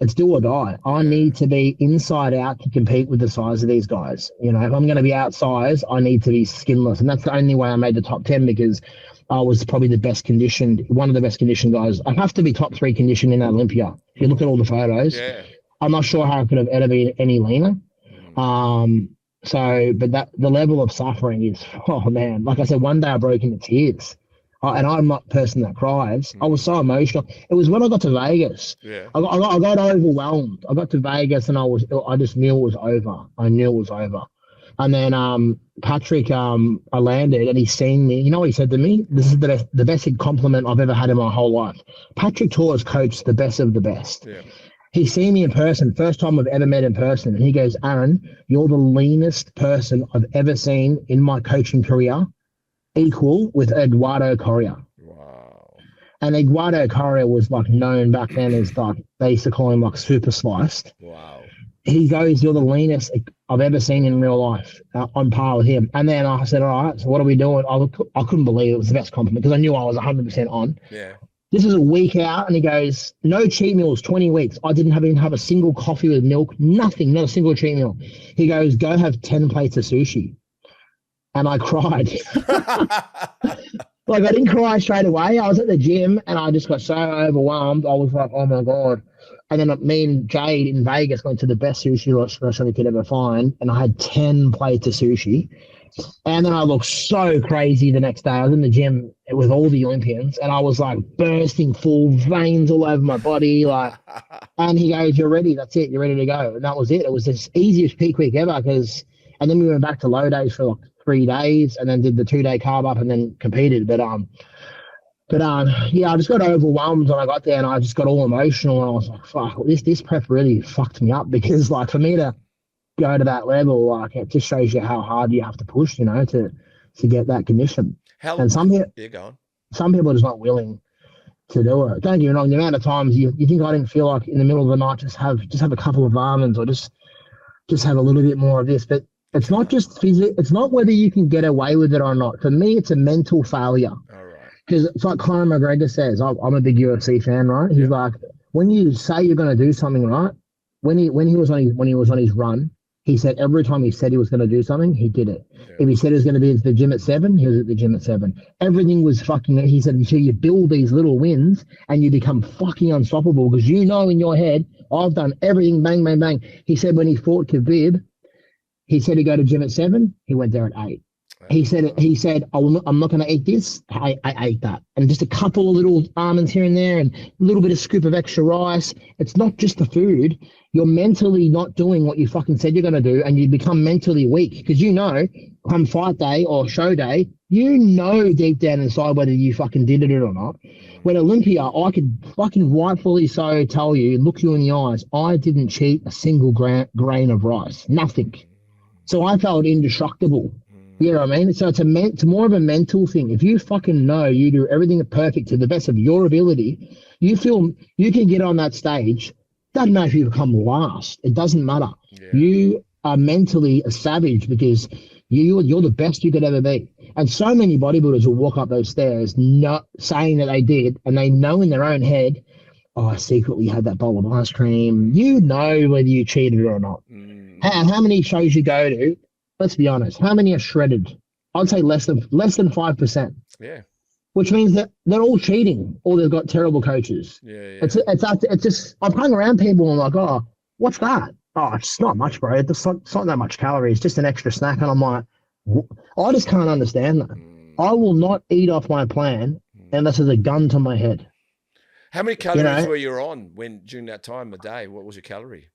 it's do or die. I need to be inside out to compete with the size of these guys. You know, if I'm going to be outsized, I need to be skinless, and that's the only way I made the top 10 because I was probably one of the best conditioned guys. I have to be top 3 conditioned in Olympia. If you look at all the photos, I'm not sure how I could have ever been any leaner. But the level of suffering is, oh man, like I said, one day I broke into tears. And I'm not a person that cries. I was so emotional. It was when I got to Vegas. Yeah. I got overwhelmed. I got to Vegas and I just knew it was over. I knew it was over. And then Patrick, I landed and he's seen me. You know what he said to me? This is the best compliment I've ever had in my whole life. Patrick Torres coached the best of the best. Yeah. He's seen me in person, first time I've ever met in person. And he goes, Aaron, you're the leanest person I've ever seen in my coaching career, equal with Eduardo Correa. Wow. And Eduardo Correa was like known back then as like, they used to call him like super sliced. Wow. He goes, you're the leanest I've ever seen in real life, on par with him. And then I said, all right, so what are we doing? I couldn't believe it was the best compliment because I knew I was 100% on. Yeah. This is a week out, and he goes, no cheat meals, 20 weeks. I didn't even have a single coffee with milk, nothing, not a single cheat meal. He goes, go have 10 plates of sushi. And I cried. Like, I didn't cry straight away. I was at the gym, and I just got so overwhelmed. I was like, oh, my God. And then me and Jade in Vegas went to the best sushi restaurant we could ever find, and I had 10 plates of sushi. And then I looked so crazy the next day. I was in the gym with all the Olympians and I was like bursting full veins all over my body. And he goes, you're ready. That's it. You're ready to go. And that was it. It was the easiest peak week ever and then we went back to low days for like 3 days and then did the 2-day carb up and then competed. But I just got overwhelmed when I got there and I just got all emotional and I was like, fuck, this prep really fucked me up because like for me to go to that level, like it just shows you how hard you have to push, you know, to get that condition. And some people are just not willing to do it. Don't get me wrong, the amount of times you think I didn't feel like in the middle of the night just have a couple of almonds or just have a little bit more of this. But it's not just physical, it's not whether you can get away with it or not. For me, it's a mental failure. All right. Because it's like Conor McGregor says, I'm a big UFC fan, right? He's like, when you say you're going to do something, right? When he was on his run, he said every time he said he was going to do something, he did it. Yeah. If he said he was going to be at the gym at 7, he was at the gym at 7. Everything was fucking, he said, until you build these little wins and you become fucking unstoppable because you know in your head, I've done everything, bang, bang, bang. He said when he fought Khabib, he said he'd go to gym at 7, he went there at 8. He said, I'm not going to eat this. I ate that. And just a couple of little almonds here and there and a little bit of scoop of extra rice. It's not just the food. You're mentally not doing what you fucking said you're going to do and you become mentally weak because you know come fight day or show day, you know deep down inside whether you fucking did it or not. When Olympia, I could fucking rightfully so tell you, look you in the eyes, I didn't cheat a single grain of rice. Nothing. So I felt indestructible. You know what I mean? So it's more of a mental thing. If you fucking know you do everything perfect to the best of your ability, you feel you can get on that stage. Doesn't matter if you become last. It doesn't matter. Yeah. You are mentally a savage because You're the best you could ever be. And so many bodybuilders will walk up those stairs not saying that they did, and they know in their own head, oh, I secretly had that bowl of ice cream. You know whether you cheated or not. How many shows you go to, let's be honest, how many are shredded? I'd say less than 5%. Yeah. Which means that they're all cheating or they've got terrible coaches. Yeah. It's just, I've hung around people and I'm like, oh, what's that? Oh, it's not much, bro. It's not that much calories, just an extra snack. And I'm like, I just can't understand that. I will not eat off my plan unless there's a gun to my head. How many calories were you on during that time of day? What was your calorie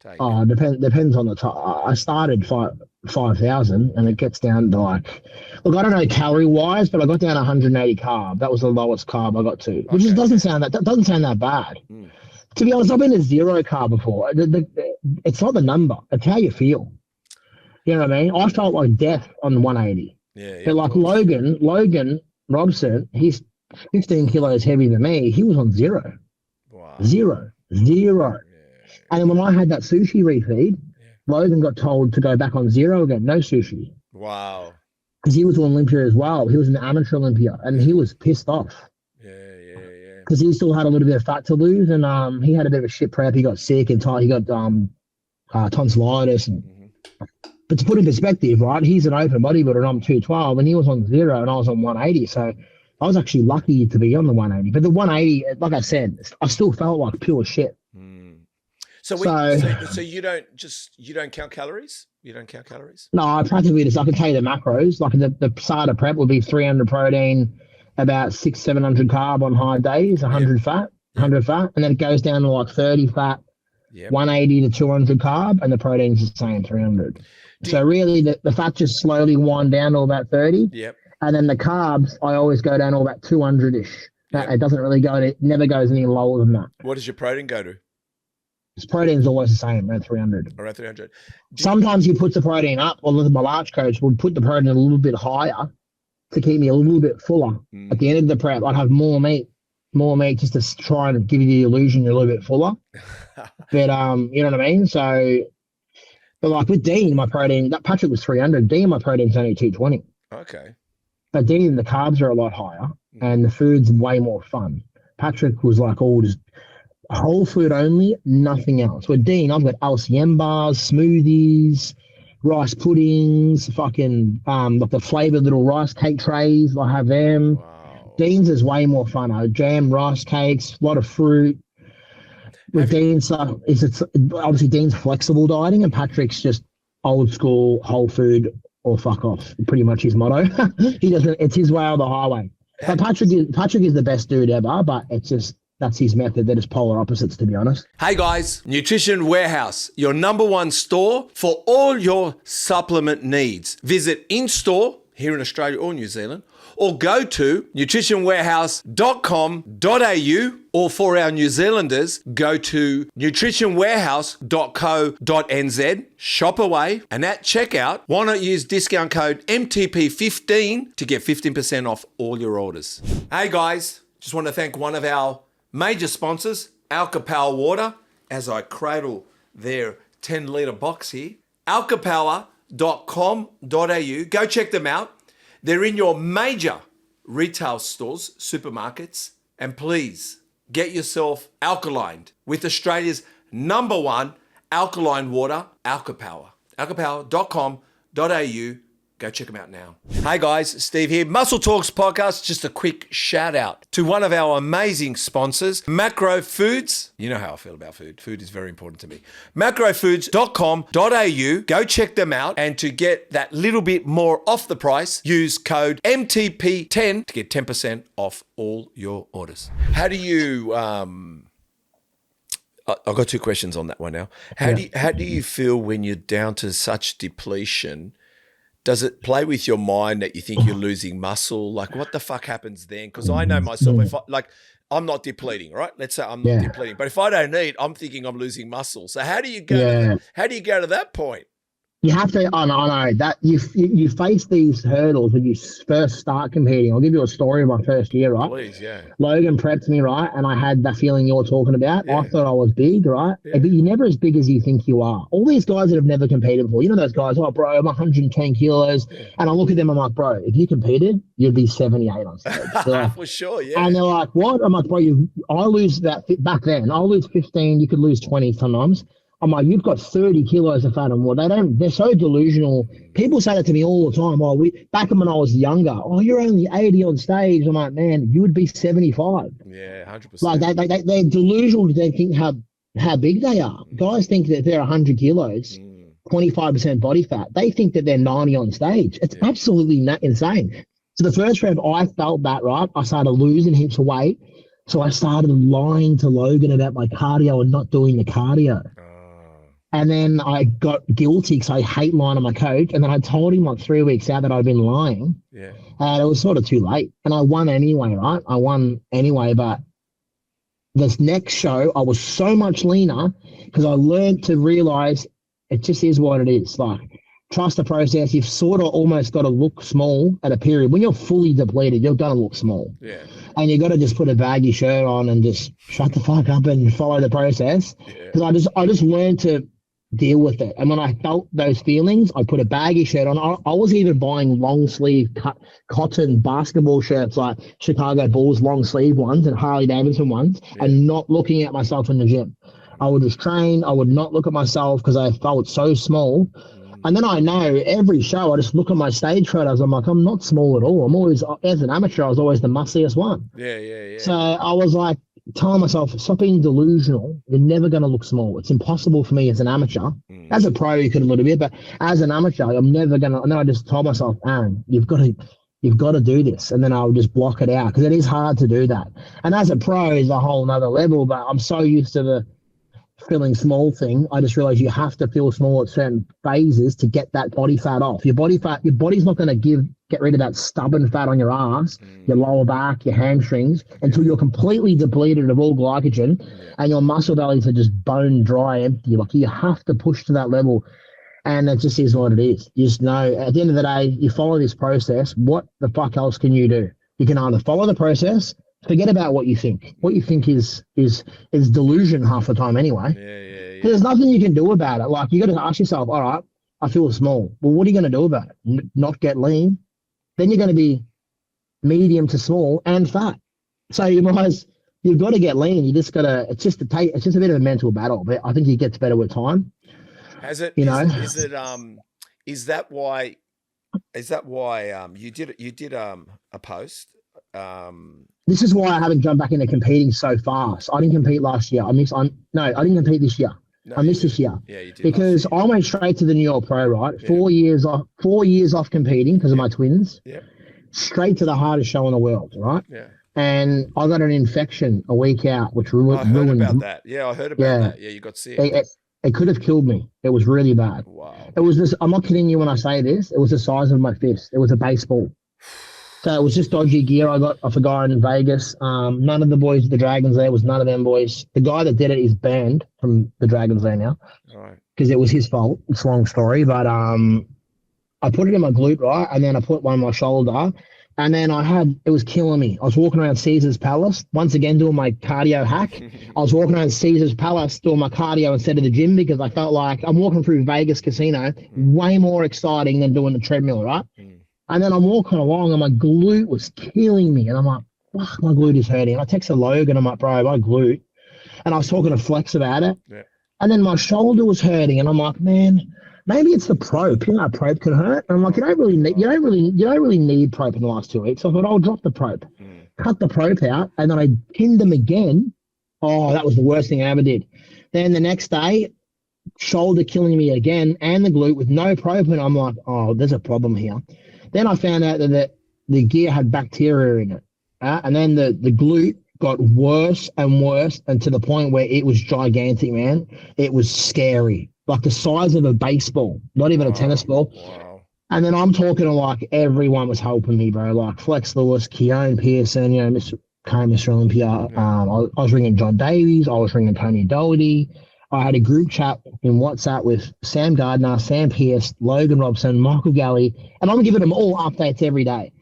take? Oh, depends on the time. I started 5,000 and it gets down to like, look, I don't know calorie wise, but I got down 180 carb. That was the lowest carb I got to, which doesn't sound that bad. To be honest, I've been to 0 carb before. It's not the number; it's how you feel. You know what I mean? I felt like death on 180. Yeah. But like Logan Robson, he's 15 kilos heavier than me. He was on 0. Wow. 0. And then when I had that sushi refeed, Logan got told to go back on 0 again, no sushi. Wow. Because he was an Olympia as well. He was an amateur Olympia, and he was pissed off. Yeah. Because he still had a little bit of fat to lose, and he had a bit of a shit prep. He got sick and he got tonsillitis. But to put in perspective, right, he's an open bodybuilder and I'm 212, and he was on 0 and I was on 180. So I was actually lucky to be on the 180. But the 180, like I said, I still felt like pure shit. So you don't count calories? You don't count calories? No, I practically just, I can tell you the macros. Like the starter prep would be 300 protein, about 700 carb on high days, 100 fat, and then it goes down to like 30 fat, 180 to 200 carb, and the protein's the same, 300. So really the fat just slowly wind down to about 30. Yep. And then the carbs, I always go down to about 200-ish. It doesn't really it never goes any lower than that. What does your protein go to? His protein's always the same, around 300. Around 300. Sometimes he puts the protein up, or my large coach would put the protein a little bit higher to keep me a little bit fuller. At the end of the prep, I'd have more meat just to try and give you the illusion you're a little bit fuller. But you know what I mean? So, but like with Dean, my protein, that Patrick was 300. Dean, my protein's only 220. Okay. But Dean, the carbs are a lot higher and the food's way more fun. Patrick was like all just whole food only, nothing else. With Dean, I've got LCM bars, smoothies, rice puddings, fucking like the flavored little rice cake trays. I have them. Wow. Dean's is way more fun. Jam, rice cakes, a lot of fruit. With Dean's stuff, it's obviously Dean's flexible dieting, and Patrick's just old school whole food or fuck off. Pretty much his motto. He doesn't. It's his way or the highway. But Patrick is the best dude ever. But it's just that's his method. They're just polar opposites, to be honest. Hey guys, Nutrition Warehouse, your #1 store for all your supplement needs. Visit in-store here in Australia or New Zealand, or go to nutritionwarehouse.com.au, or for our New Zealanders, go to nutritionwarehouse.co.nz, shop away, and at checkout, why not use discount code MTP15 to get 15% off all your orders. Hey guys, just want to thank one of our major sponsors, Alka-Power Water, as I cradle their 10-litre box here. alkapower.com.au. Go check them out. They're in your major retail stores, supermarkets, and please get yourself alkalined with Australia's #1 alkaline water, Alka-Power. alkapower.com.au. Go check them out now. Hey guys, Steve here. Muscle Talks podcast. Just a quick shout out to one of our amazing sponsors, Macro Foods. You know how I feel about food. Food is very important to me. Macrofoods.com.au. Go check them out. And to get that little bit more off the price, use code MTP10 to get 10% off all your orders. How do you... I've got 2 questions on that one now. How do you feel when you're down to such depletion? Does it play with your mind that you think you're losing muscle? Like, what the fuck happens then? Because I know myself, if I'm not depleting, right? Let's say I'm not depleting, but if I don't eat, I'm thinking I'm losing muscle. So how do you go? How do you go to that point? You have to. I know that you face these hurdles when you first start competing. I'll give you a story of my first year, right? Please, yeah. Logan prepped me, right, and I had that feeling you're talking about. I Yeah. thought I was big, right? Yeah. But you're never as big as you think you are. All these guys that have never competed before, you know those guys, oh, bro, I'm 110 kilos. Yeah. And I look at them, I'm like, bro, if you competed, you'd be 78 on stage. Like, For sure, yeah. and they're like, what? I'm like, bro, I lose that back then. I lose 15, you could lose 20 sometimes. I'm like, you've got 30 kilos of fat and more. They're so delusional. People say that to me all the time. Oh, back when I was younger, oh, you're only 80 on stage. I'm like, man, you would be 75. Yeah, 100%. Like they're delusional. They think how big they are. Guys think that they're 100 kilos, 25% body fat. They think that they're 90 on stage. It's absolutely insane. So the first rep, I felt that, right? I started losing heaps of weight. So I started lying to Logan about my cardio and not doing the cardio. And then I got guilty because I hate lying to my coach. And then I told him like 3 weeks out that I'd been lying. Yeah. And it was sort of too late. And I won anyway, right? I won anyway. But this next show, I was so much leaner because I learned to realize it just is what it is. Like, trust the process. You've sort of almost got to look small at a period. When you're fully depleted, you're going to look small. Yeah. And you got to just put a baggy shirt on and just shut the fuck up and follow the process. Because I just learned to deal with it. And when I felt those feelings, I put a baggy shirt on. I was even buying long sleeve cotton basketball shirts, like Chicago Bulls long sleeve ones and Harley Davidson ones, and not looking at myself in the gym. I would just train. I would not look at myself because I felt so small. And then I know every show, I just look at my stage photos. I'm like, I'm not small at all. I'm always, as an amateur, I was always the muscliest one. Yeah. So I was like, telling myself, stop being delusional. You're never going to look small. It's impossible for me as an amateur. As a pro, you could a little bit, but as an amateur, I'm never going to. And then I just told myself, Aaron, you've got to do this. And then I'll just block it out because it is hard to do that. And as a pro is a whole nother level, but I'm so used to the feeling small thing. I just realized you have to feel small at certain phases to get that body fat off. Your body's not going to get rid of that stubborn fat on your ass, your lower back, your hamstrings, until you're completely depleted of all glycogen and your muscle bellies are just bone dry, empty. Like, you have to push to that level. And it just is what it is. You just know at the end of the day, you follow this process. What the fuck else can you do? You can either follow the process, forget about what you think. What you think is delusion half the time anyway. Yeah. There's nothing you can do about it. Like, you got to ask yourself, all right, I feel small. Well, what are you going to do about it? Not get lean? Then you're going to be medium to small and fat. So you've got to get lean. You just got to. It's just a bit of a mental battle. But I think it gets better with time. Has it? You know? Is that why you did a post? This is why I haven't jumped back into competing so fast. I didn't compete last year. I didn't compete this year. No, I missed this year. Yeah, you did. Because I went straight to the New York Pro, right? Yeah. 4 years off competing because of my twins. Yeah. Straight to the hardest show in the world, right? Yeah. And I got an infection a week out, which ruined. I heard about that. Yeah, I heard about that. Yeah, you got sick. It could have killed me. It was really bad. Wow. It was this. I'm not kidding you when I say this. It was the size of my fist. It was a baseball. So it was just dodgy gear I got off a guy in Vegas. None of the boys at the Dragons there was none of them boys. The guy that did it is banned from the Dragons there now. Right. Because it was his fault. It's a long story. But I put it in my glute, right? And then I put one on my shoulder. And then it was killing me. I was walking around Caesar's Palace, once again doing my cardio hack. I was walking around Caesar's Palace doing my cardio instead of the gym because I felt like I'm walking through Vegas Casino, way more exciting than doing the treadmill, right? And then I'm walking along and my glute was killing me. And I'm like, fuck, my glute is hurting. And I texted Logan, I'm like, bro, my glute. And I was talking to Flex about it. Yeah. And then my shoulder was hurting. And I'm like, man, maybe it's the probe. You know, probe can hurt. And I'm like, you don't really need probe in the last 2 weeks. So I thought, I'll drop the probe. Cut the probe out. And then I pinned them again. Oh, that was the worst thing I ever did. Then the next day, shoulder killing me again and the glute with no probe. And I'm like, oh, there's a problem here. Then I found out that the gear had bacteria in it. And then the glute got worse and worse, and to the point where it was gigantic, man. It was scary. Like the size of a baseball, not even a tennis ball. Wow. And then I'm talking to like everyone was helping me, bro. Like Flex Lewis, Keone Pearson, you know, Mr. Olympia. I was ringing John Davies. I was ringing Tony Doherty. I had a group chat in WhatsApp with Sam Gardner, Sam Pearce, Logan Robson, Michael Galley, and I'm giving them all updates every day.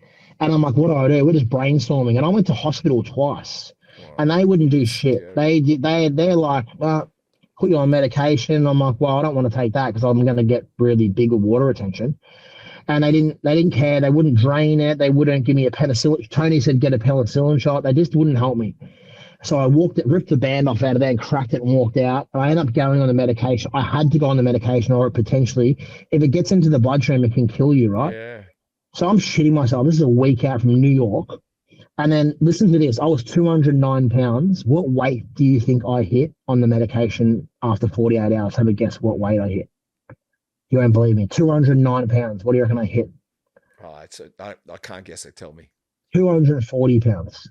And I'm like, what do I do? We're just brainstorming. And I went to hospital twice, and they wouldn't do shit. They're like, well, put you on medication. I'm like, well, I don't want to take that because I'm going to get really big with water retention. And they didn't care. They wouldn't drain it. They wouldn't give me a penicillin. Tony said get a penicillin shot. They just wouldn't help me. So I ripped the band off out of there and cracked it and walked out. And I ended up going on the medication. I had to go on the medication or potentially, if it gets into the bloodstream, it can kill you, right? Yeah. So I'm shitting myself. This is a week out from New York. And then listen to this. I was 209 pounds. What weight do you think I hit on the medication after 48 hours? Have a guess what weight I hit. You won't believe me. 209 pounds. What do you reckon I hit? Oh, I can't guess it. Tell me. 240 pounds.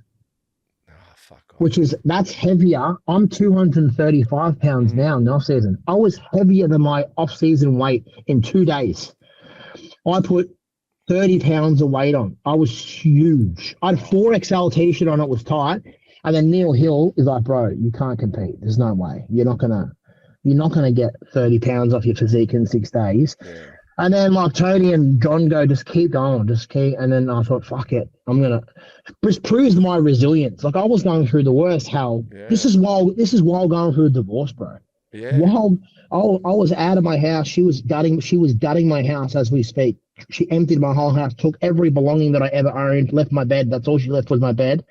Oh, fuck off. That's heavier. I'm 235 pounds now in the off season. I was heavier than my off season weight in 2 days. I put 30 pounds of weight on. I was huge. I had a 4XL t-shirt on. It was tight. And then Neil Hill is like, bro, you can't compete. There's no way. You're not gonna get 30 pounds off your physique in 6 days. Yeah. And then like Tony and John go, just keep going, just keep. And then I thought, fuck it, I'm gonna. Just proves my resilience. Like I was going through the worst hell. Yeah. This is while going through a divorce, bro. Yeah. While I was out of my house, she was gutting my house as we speak. She emptied my whole house, took every belonging that I ever owned, left my bed. That's all she left was my bed.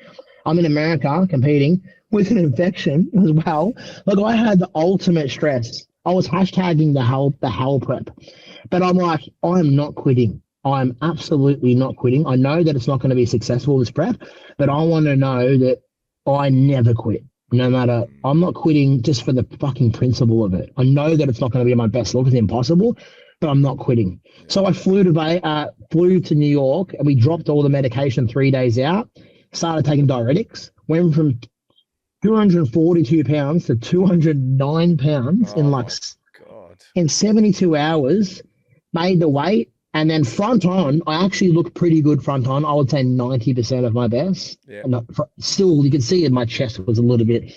I'm in America competing with an infection as well. Like I had the ultimate stress. I was hashtagging the hell prep. But I'm like, I'm not quitting. I'm absolutely not quitting. I know that it's not going to be successful, this prep, but I want to know that I never quit. No matter, I'm not quitting just for the fucking principle of it. I know that it's not going to be my best look. It's impossible, but I'm not quitting. So I flew to New York and we dropped all the medication 3 days out, started taking diuretics, went from 242 pounds to 209 pounds in 72 hours, made the weight. And then front on, I actually looked pretty good front on. I would say 90% of my best. Yeah. Still, you can see my chest was a little bit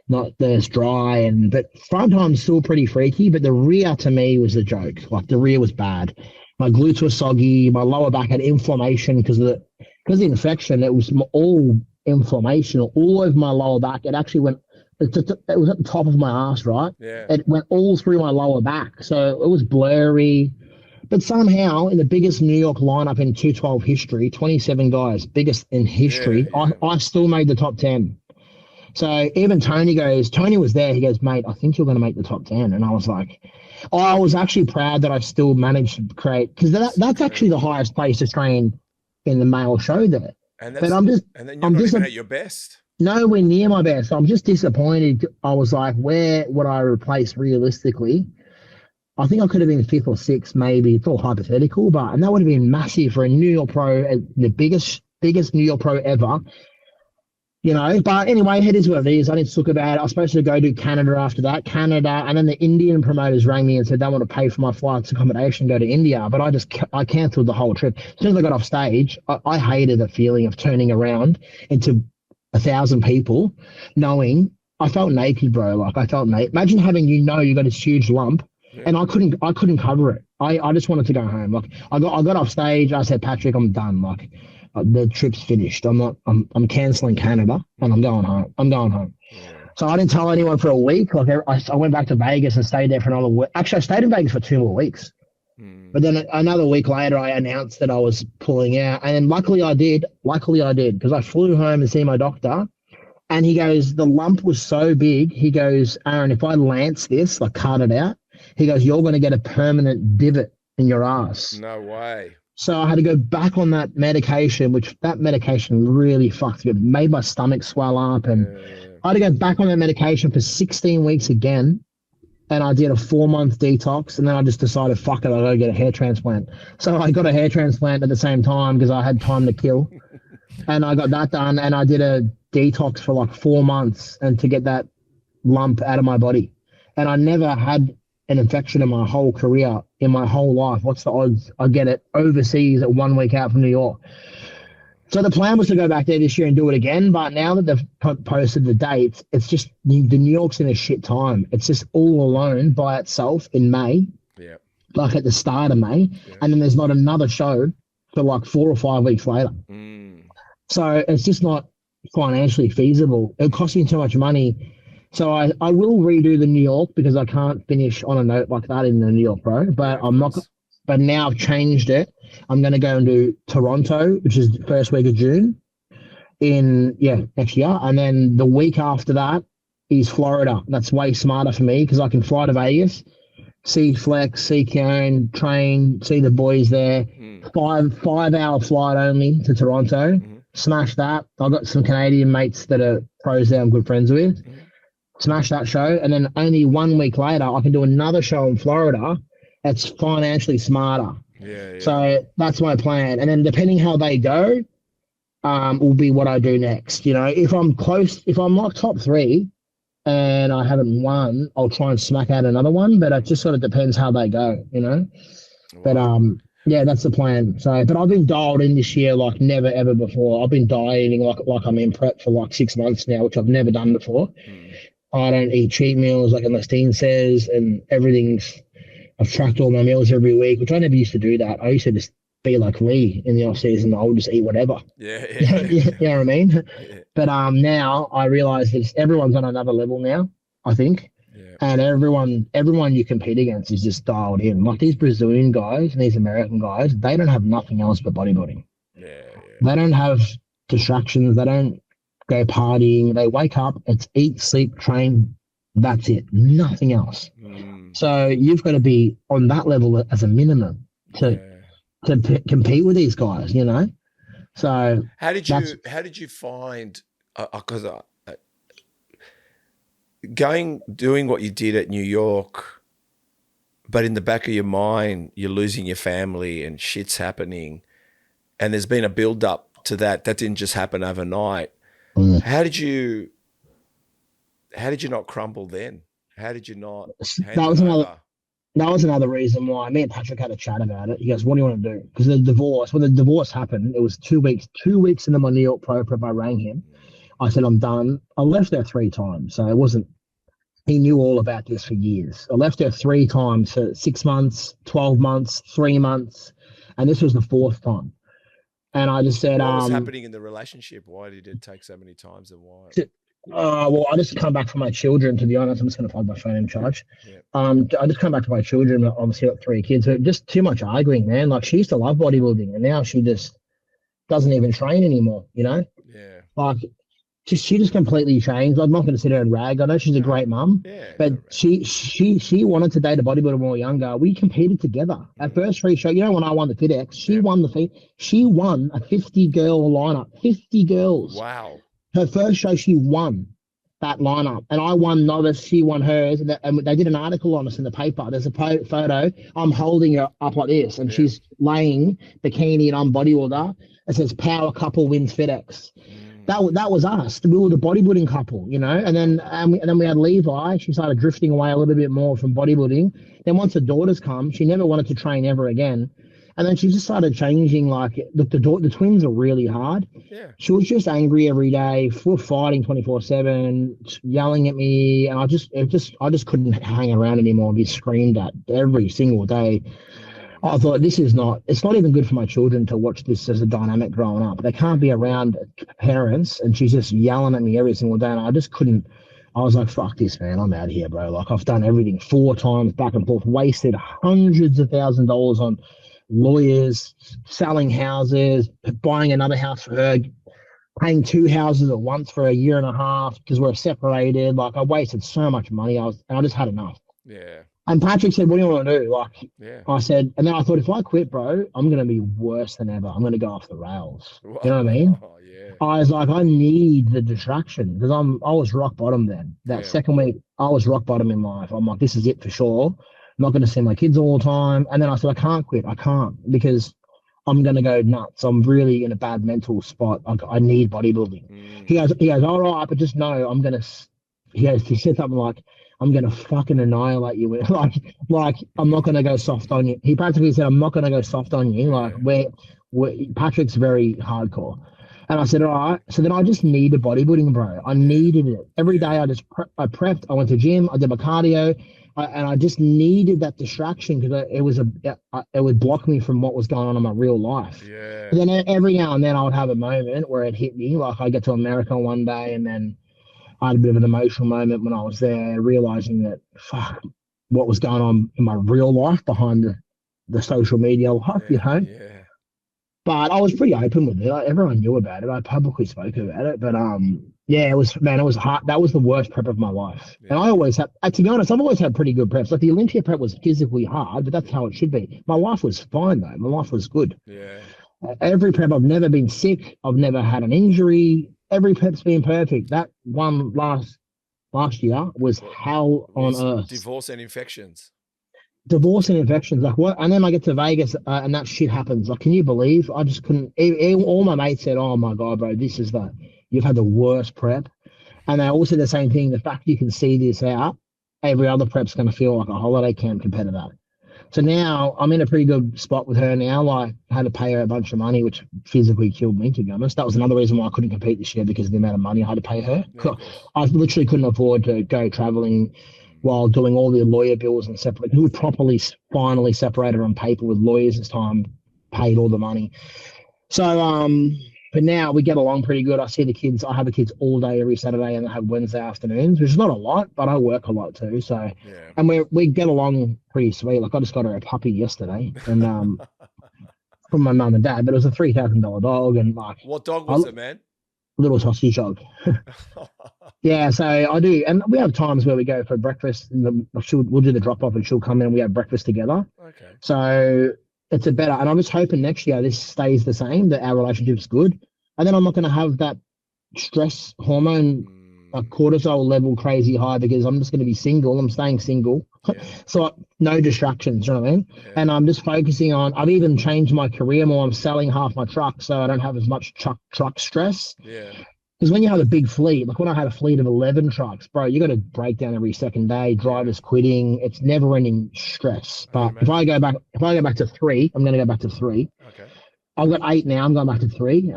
not as dry, but front on still pretty freaky. But the rear to me was a joke. Like the rear was bad. My glutes were soggy. My lower back had inflammation because of the infection. It was all inflammation all over my lower back. It actually went. It was at the top of my ass, right? Yeah. It went all through my lower back, so it was blurry. But somehow, in the biggest New York lineup in 212 history, 27 guys, biggest in history, I still made the top 10. So even Tony was there. He goes, mate, I think you're going to make the top 10. And I was like, I was actually proud that I still managed to create, because that's actually the highest place to train in the male show there. And then you're not even at your best. Nowhere near my best. So I'm just disappointed. I was like, where would I replace realistically? I think I could have been 5th or 6th, maybe. It's all hypothetical, and that would have been massive for a New York pro, the biggest New York pro ever. You know, but anyway, it is what it is. I didn't talk about it. I was supposed to go to Canada after that, and then the Indian promoters rang me and said they want to pay for my flights, accommodation, go to India. But I cancelled the whole trip. As soon as I got off stage, I hated the feeling of turning around into 1,000 people, knowing I felt naked, bro. Like I felt naked. Imagine having you got this huge lump. Yeah. And I couldn't cover it. I just wanted to go home. Like I got off stage. I said, Patrick, I'm done. Like the trip's finished. I'm canceling Canada and I'm going home. Yeah. So I didn't tell anyone for a week. Like I went back to Vegas and stayed there for another week. Actually, I stayed in Vegas for 2 more weeks. But then another week later, I announced that I was pulling out. And then luckily I did because I flew home to see my doctor. And he goes, the lump was so big. He goes, Aaron, if I lance this, like cut it out, he goes, you're going to get a permanent divot in your ass. No way. So I had to go back on that medication, which that medication really fucked me. It made my stomach swell up. And I had to go back on that medication for 16 weeks again. And I did a 4-month detox. And then I just decided, fuck it, I'll go get a hair transplant. So I got a hair transplant at the same time because I had time to kill. And I got that done. And I did a detox for like 4 months and to get that lump out of my body. And I never had an infection in my whole career, in my whole life. What's the odds I get it overseas at 1 week out from New York? So the plan was to go back there this year and do it again, but now that they've posted the dates, it's just the New York's in a shit time. It's just all alone by itself in May, Yeah. like at the start of May, and then there's not another show for like 4 or 5 weeks later. So it's just not financially feasible. It costs me too much money. So I will redo the New York because I can't finish on a note like that in the New York Pro, but I'm not. But now I've changed it. I'm going to go and do Toronto, which is the first week of June next year. And then the week after that is Florida. That's way smarter for me because I can fly to Vegas, see Flex, see Karen, train, see the boys there. 5-hour flight only to Toronto. Smash that. I've got some Canadian mates that are pros there I'm good friends with. Smash that show. And then only 1 week later, I can do another show in Florida. It's financially smarter. Yeah. So that's my plan. And then depending how they go, will be what I do next. You know, if I'm like top 3 and I haven't won, I'll try and smack out another one. But it just sort of depends how they go, you know. Wow. But yeah, that's the plan. So, but I've been dialed in this year like never ever before. I've been dieting like I'm in prep for like 6 months now, which I've never done before. I don't eat cheat meals like Ernestine says, and I've tracked all my meals every week, which I never used to do that. I used to just be like Lee in the off season. I would just eat whatever. Yeah. You know what I mean? Yeah. But now I realize that everyone's on another level now, I think. Yeah. And everyone you compete against is just dialed in. Like these Brazilian guys and these American guys, they don't have nothing else but bodybuilding. Yeah. They don't have distractions. They don't go partying. They wake up, it's eat, sleep, train. That's it. Nothing else. So you've got to be on that level as a minimum to compete with these guys, you know. So how did you find? Because doing what you did at New York, but in the back of your mind, you're losing your family and shit's happening, and there's been a build up to that. That didn't just happen overnight. How did you not crumble then? How did you not? That was another reason why me and Patrick had a chat about it. He goes, "What do you want to do?" Because when the divorce happened, it was 2 weeks. 2 weeks into my New York Pro Prep, I rang him. I said, "I'm done." I left there 3 times, so it wasn't. He knew all about this for years. I left there 3 times for 6 months, 12 months, 3 months, and this was the 4th time. And I just said, "What was happening in the relationship? Why did it take so many times, and why?" Well, I just come back from my children, to be honest. I'm just going to plug my phone in charge. Yeah. I just come back to my children. Obviously, got 3 kids. But just too much arguing, man. Like, she used to love bodybuilding, and now she just doesn't even train anymore, you know? Yeah. Like, she just completely changed. I'm not going to sit there and rag. I know she's a great mum, but she wanted to date a bodybuilder when we were younger. We competed together. At first 3 show, you know, when I won the FitX, she won a 50-girl lineup. 50 girls. Wow. Her first show, she won that lineup, and I won novice. She won hers, and they did an article on us in the paper. There's a photo. I'm holding her up like this, and she's laying bikini, and I'm bodybuilder. It says "Power Couple Wins FitX." That was us. We were the bodybuilding couple, you know. And then we had Levi. She started drifting away a little bit more from bodybuilding. Then once the daughters come, she never wanted to train ever again. And then she just started changing. Like, look, the twins are really hard. Yeah. She was just angry every day, full fighting 24/7, yelling at me, and I just couldn't hang around anymore and be screamed at every single day. I thought, it's not even good for my children to watch this as a dynamic growing up. They can't be around parents, and she's just yelling at me every single day, and I just couldn't. I was like, fuck this, man. I'm out of here, bro. Like, I've done everything 4 times back and forth, wasted hundreds of $1,000s on lawyers, selling houses, buying another house for her, paying 2 houses at once for a year and a half because we're separated. Like, I wasted so much money. I just had enough. Yeah. And Patrick said, "What do you want to do?" Like, I said, and then I thought, if I quit, bro, I'm going to be worse than ever. I'm going to go off the rails. Whoa. You know what I mean? Oh, yeah. I was like, I need the distraction because I was rock bottom then. That second week, I was rock bottom in life. I'm like, this is it for sure. I'm not going to see my kids all the time. And then I said, I can't quit. I can't, because I'm going to go nuts. I'm really in a bad mental spot. I need bodybuilding. He goes, all right, but just know I'm going to, he said something like, I'm going to fucking annihilate you. like I'm not going to go soft on you. He practically said, I'm not going to go soft on you. Like, Patrick's very hardcore. And I said, all right. So then I just needed bodybuilding, bro. I needed it. Every day I prepped. I went to gym. I did my cardio. And I just needed that distraction because it would block me from what was going on in my real life. Yeah. But then every now and then I would have a moment where it hit me. Like I get to America one day and then I had a bit of an emotional moment when I was there, realizing that, fuck, what was going on in my real life behind the social media life, you know? Yeah. But I was pretty open with it. Like, everyone knew about it. I publicly spoke about it. But yeah, it was hard. That was the worst prep of my life. Yeah. And I always had, to be honest, I've always had pretty good preps. Like the Olympia prep was physically hard, but that's how it should be. My life was fine though. My life was good. Yeah. Every prep, I've never been sick. I've never had an injury. Every prep's been perfect. That one last year was hell on earth. Divorce and infections. Divorce and infections, like what? And then I get to Vegas and that shit happens. Like, can you believe? I just couldn't. All my mates said, "Oh my god, bro, you've had the worst prep." And they all said the same thing. The fact you can see this out, every other prep's going to feel like a holiday camp compared to that. So now I'm in a pretty good spot with her now. Like, I had to pay her a bunch of money, which physically killed me, to be honest. That was another reason why I couldn't compete this year, because of the amount of money I had to pay her. Yeah, I literally couldn't afford to go traveling while doing all the lawyer bills and separate. Who would properly finally separate her on paper with lawyers this time, paid all the money. So, but now we get along pretty good. I see the kids. I have the kids all day every Saturday, and I have Wednesday afternoons, which is not a lot, but I work a lot too. So, yeah. and we get along pretty sweet. Like I just got her a puppy yesterday, and from my mum and dad, but it was a $3,000 dog, and like, what dog was it, man? Little sausage dog. Yeah, so I do, and we have times where we go for breakfast. And we'll do the drop off, and she'll come in, and we have breakfast together. Okay. So it's a better, and I'm just hoping next year this stays the same, that our relationship's good, and then I'm not going to have that stress hormone, like cortisol level crazy high, because I'm just going to be single. I'm staying single, so no distractions. You know what I mean? Yeah. And I'm just focusing on. I've even changed my career more. I'm selling half my truck, so I don't have as much truck stress. Yeah. Because when you have a big fleet, like when I had a fleet of 11 trucks, bro, you got to break down every second day. Drivers quitting, it's never-ending stress. But if I go back to 3, I'm going to go back to 3. Okay. I've got 8 now. I'm going back to 3.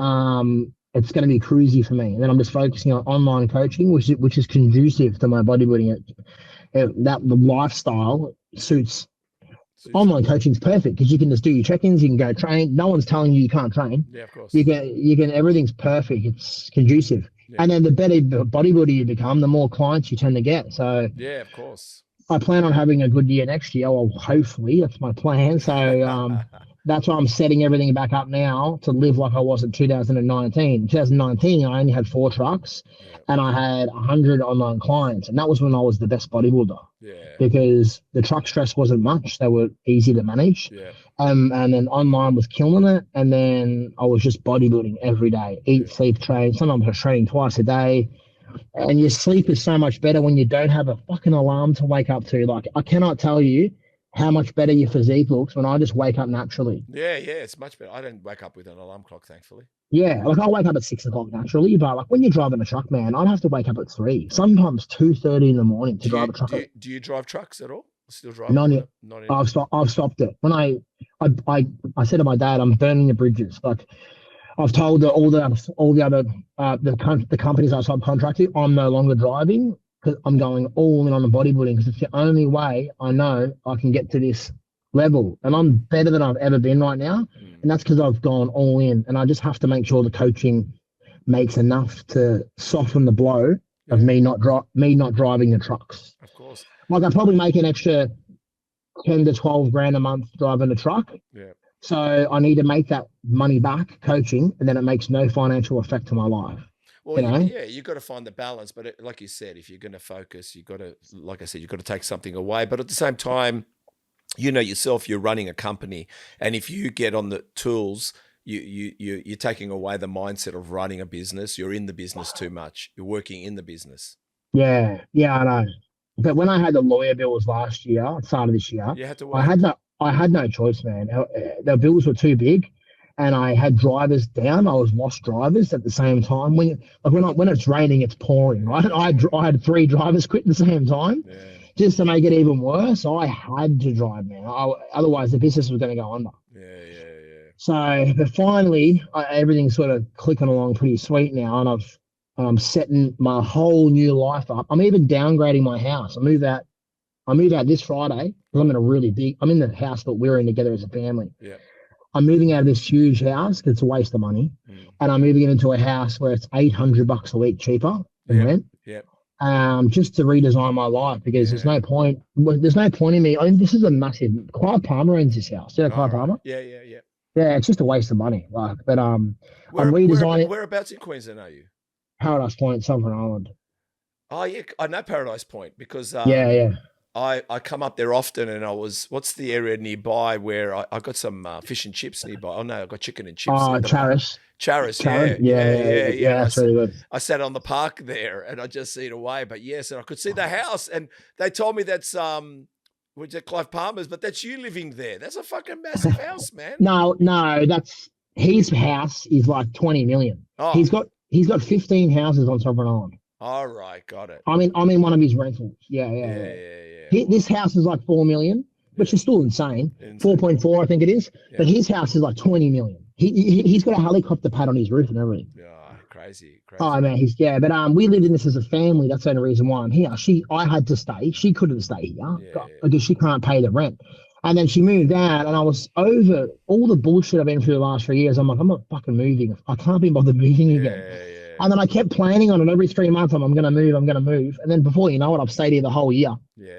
It's going to be cruisy for me. And then I'm just focusing on online coaching, which is conducive to my bodybuilding. That the lifestyle suits. Online coaching is perfect because you can just do your check-ins, you can go train. No one's telling you can't train. Yeah, of course. You can everything's perfect. It's conducive. Yeah. And then the better bodybuilder you become, the more clients you tend to get. So yeah, of course. I plan on having a good year next year. Well, hopefully that's my plan. So that's why I'm setting everything back up now to live like I was in 2019. 2019, I only had 4 trucks and I had 100 online clients. And that was when I was the best bodybuilder. Yeah. Because the truck stress wasn't much. They were easy to manage. Yeah. And then online was killing it. And then I was just bodybuilding every day, eat, sleep, train. Sometimes I was training twice a day. And your sleep is so much better when you don't have a fucking alarm to wake up to. Like, I cannot tell you how much better your physique looks when I just wake up naturally. Yeah, it's much better. I don't wake up with an alarm clock, thankfully. Yeah, like I'll wake up at 6 o'clock naturally, but like when you're driving a truck, man, I'd have to wake up at 3, sometimes 2:30 in the morning to drive a truck. Do you drive trucks at all? Still drive? Not yet. I've stopped it. When I said to my dad, I'm burning the bridges. Like I've told all the other the companies I subcontracted, I'm no longer driving. Because I'm going all in on the bodybuilding, because it's the only way I know I can get to this level. And I'm better than I've ever been right now. And that's because I've gone all in. And I just have to make sure the coaching makes enough to soften the blow of me not driving the trucks. Of course. Like I probably make an extra 10 to 12 grand a month driving a truck. Yeah. So I need to make that money back coaching, and then it makes no financial effect to my life. Well, you've got to find the balance. But like you said, if you're going to focus, you've got to, like I said, you've got to take something away. But at the same time, you know yourself, you're running a company. And if you get on the tools, you're taking away the mindset of running a business. You're in the business too much. You're working in the business. Yeah, I know. But when I had the lawyer bills last year, start of this year, you had to wait. I had no choice, man. The bills were too big. And I had drivers down. I was lost drivers at the same time. When it's raining, it's pouring, right? I had 3 drivers quit at the same time, just to make it even worse. I had to drive, man. Otherwise, the business was going to go under. Yeah. So, but finally, everything's sort of clicking along pretty sweet now, and I'm setting my whole new life up. I'm even downgrading my house. I move out this Friday because I'm in a really big. I'm in the house that we're in together as a family. Yeah. I'm moving out of this huge house because it's a waste of money, and I'm moving into a house where it's $800 a week cheaper than rent. Yeah. Just to redesign my life because there's no point. There's no point in me. I mean, this is a massive. Clive Palmer owns this house. You know Clive Palmer? Yeah. Yeah, it's just a waste of money. Like, but I'm redesigning. Whereabouts in Queensland are you? Paradise Point, Southern Island. Oh yeah, I know Paradise Point because Yeah. I come up there often, and what's the area nearby where I got some fish and chips nearby? Oh no, I got chicken and chips. Oh, Charis. Charis, Yeah. That's really good. I sat on the park there, and I just see it away. But yes, and I could see the house, and they told me that's which is Clive Palmer's, but that's you living there. That's a fucking massive house, man. No, that's his house is like 20 million. Oh. He's got 15 houses on Sovereign Island. All right, got it. I'm in one of his rentals. Yeah. This house is like 4 million, which is still insane. 4.4, I think it is. Yeah. But his house is like 20 million. He's got a helicopter pad on his roof and everything. Yeah, crazy. Oh man, but we lived in this as a family. That's the only reason why I'm here. I had to stay. She couldn't stay here because she can't pay the rent. And then she moved out, and I was over all the bullshit I've been through the last 3 years. I'm like, I'm not fucking moving. I can't be bothered moving again. Yeah. And then I kept planning on it every 3 months. I'm going to move. And then before you know it, I've stayed here the whole year. Yeah.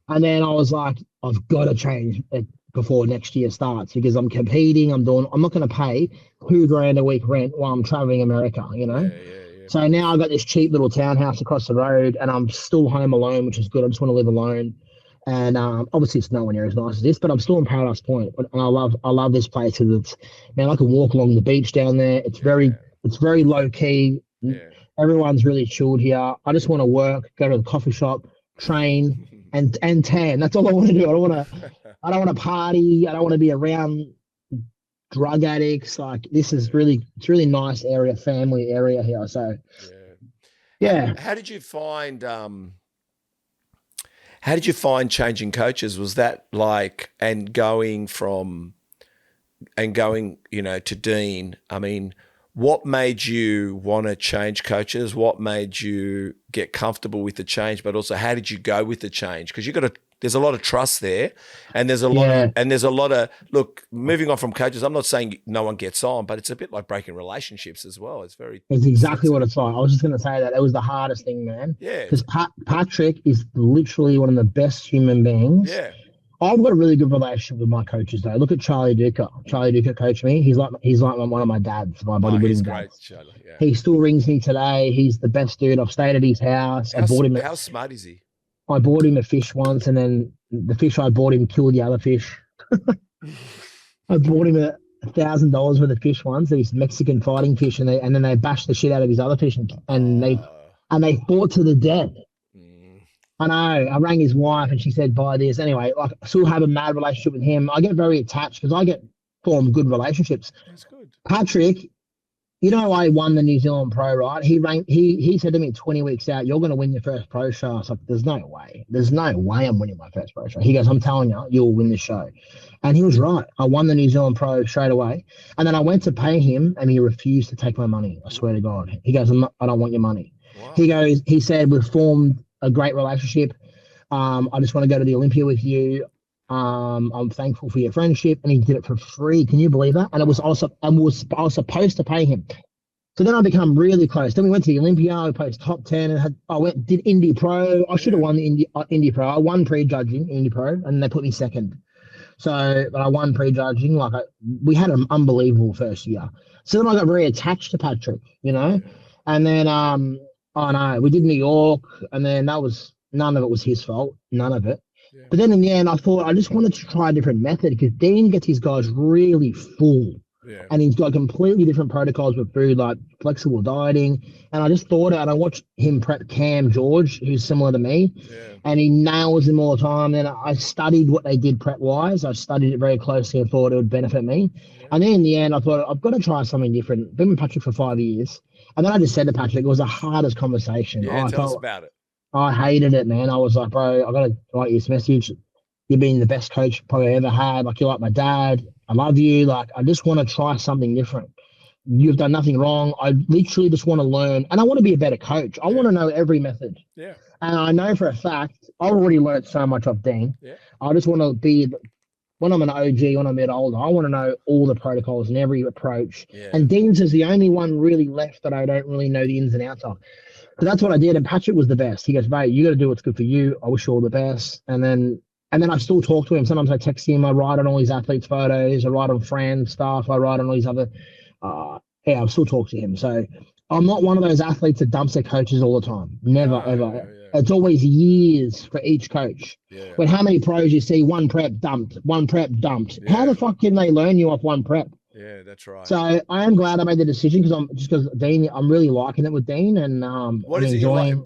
And then I was like, I've got to change it before next year starts because I'm competing. I'm not going to pay $2,000 a week rent while I'm traveling America, you know? Yeah. So now I've got this cheap little townhouse across the road, and I'm still home alone, which is good. I just want to live alone. And obviously it's nowhere near as nice as this, but I'm still in Paradise Point, and I love this place because it's, man, I can walk along the beach down there. It's very low key. Yeah. Everyone's really chilled here. I just want to work, go to the coffee shop, train, and tan. That's all I want to do. I don't want to party. I don't want to be around drug addicts. Like, it's really nice area, family area here. So yeah. How did you find changing coaches? Was that like, and going, to Dean? I mean, what made you want to change coaches? What made you get comfortable with the change? But also, how did you go with the change? Because there's a lot of trust there, and there's a lot of look. Moving on from coaches, I'm not saying no one gets on, but it's a bit like breaking relationships as well. It's exactly what it's like. I was just going to say that it was the hardest thing, man. Yeah, because Patrick is literally one of the best human beings. Yeah. I've got a really good relationship with my coaches though. Look at Charlie Duca. Charlie Duca coached me. He's like one of my dads, my bodybuilding dads. Charlie, yeah. He still rings me today. He's the best dude. I've stayed at his house. How smart is he? I bought him a fish once, and then the fish I bought him killed the other fish. I bought him $1,000 worth of fish once. These Mexican fighting fish, and then they bashed the shit out of his other fish, and they fought to the death. I know. I rang his wife, and she said, buy this. Anyway, like, I still have a mad relationship with him. I get very attached because I form good relationships. That's good. Patrick, I won the New Zealand Pro, right? He said to me 20 weeks out, you're going to win your first pro show. I was like, there's no way. There's no way I'm winning my first pro show. He goes, I'm telling you, you'll win the show. And he was right. I won the New Zealand Pro straight away. And then I went to pay him, and he refused to take my money. I swear to God. He goes, I don't want your money. Wow. He said, we've formed a great relationship. I just want to go to the Olympia with you. I'm thankful for your friendship, and he did it for free. Can you believe that? And I was supposed to pay him. So then I become really close. Then we went to the Olympia. We placed top 10, and did Indy Pro. I should have won the Indy Pro. I won pre-judging Indy Pro, and they put me second. So, but I won pre-judging. We had an unbelievable first year. So then I got very attached to Patrick, and then we did New York, and then none of it was his fault. None of it. Yeah. But then in the end, I thought I just wanted to try a different method because Dean gets his guys really full. Yeah. And he's got completely different protocols with food, like flexible dieting. And I just thought, and I watched him prep Cam George, who's similar to me, and he nails him all the time. And I studied what they did prep-wise. I studied it very closely and thought it would benefit me. Yeah. And then in the end, I thought, I've got to try something different. Been with Patrick for 5 years. And then I just said to Patrick, it was the hardest conversation. Yeah, tell us about it. I hated it, man. I was like, bro, I got to write you this message. You've been the best coach probably I ever had. Like, you're like my dad. I love you. Like, I just want to try something different. You've done nothing wrong. I literally just want to learn, and I want to be a better coach. I want to know every method. Yeah. And I know for a fact, I've already learned so much off Dean. Yeah. I just want to be, when I'm an OG, when I'm a bit older, I want to know all the protocols and every approach. Yeah. And Dean's is the only one really left that I don't really know the ins and outs of. Because that's what I did. And Patrick was the best. He goes, mate, you got to do what's good for you. I wish you all the best. And then I still talk to him. Sometimes I text him. I write on all his athletes' photos. I write on Fran stuff. I write on all his other. I still talk to him. So I'm not one of those athletes that dumps their coaches all the time. Never, ever. Yeah. It's always years for each coach. Yeah. But how many pros you see, one prep dumped, one prep dumped? Yeah. How the fuck can they learn you off one prep? Yeah, that's right. So I am glad I made the decision because Dean, I'm really liking it with Dean, and what I'm is enjoying.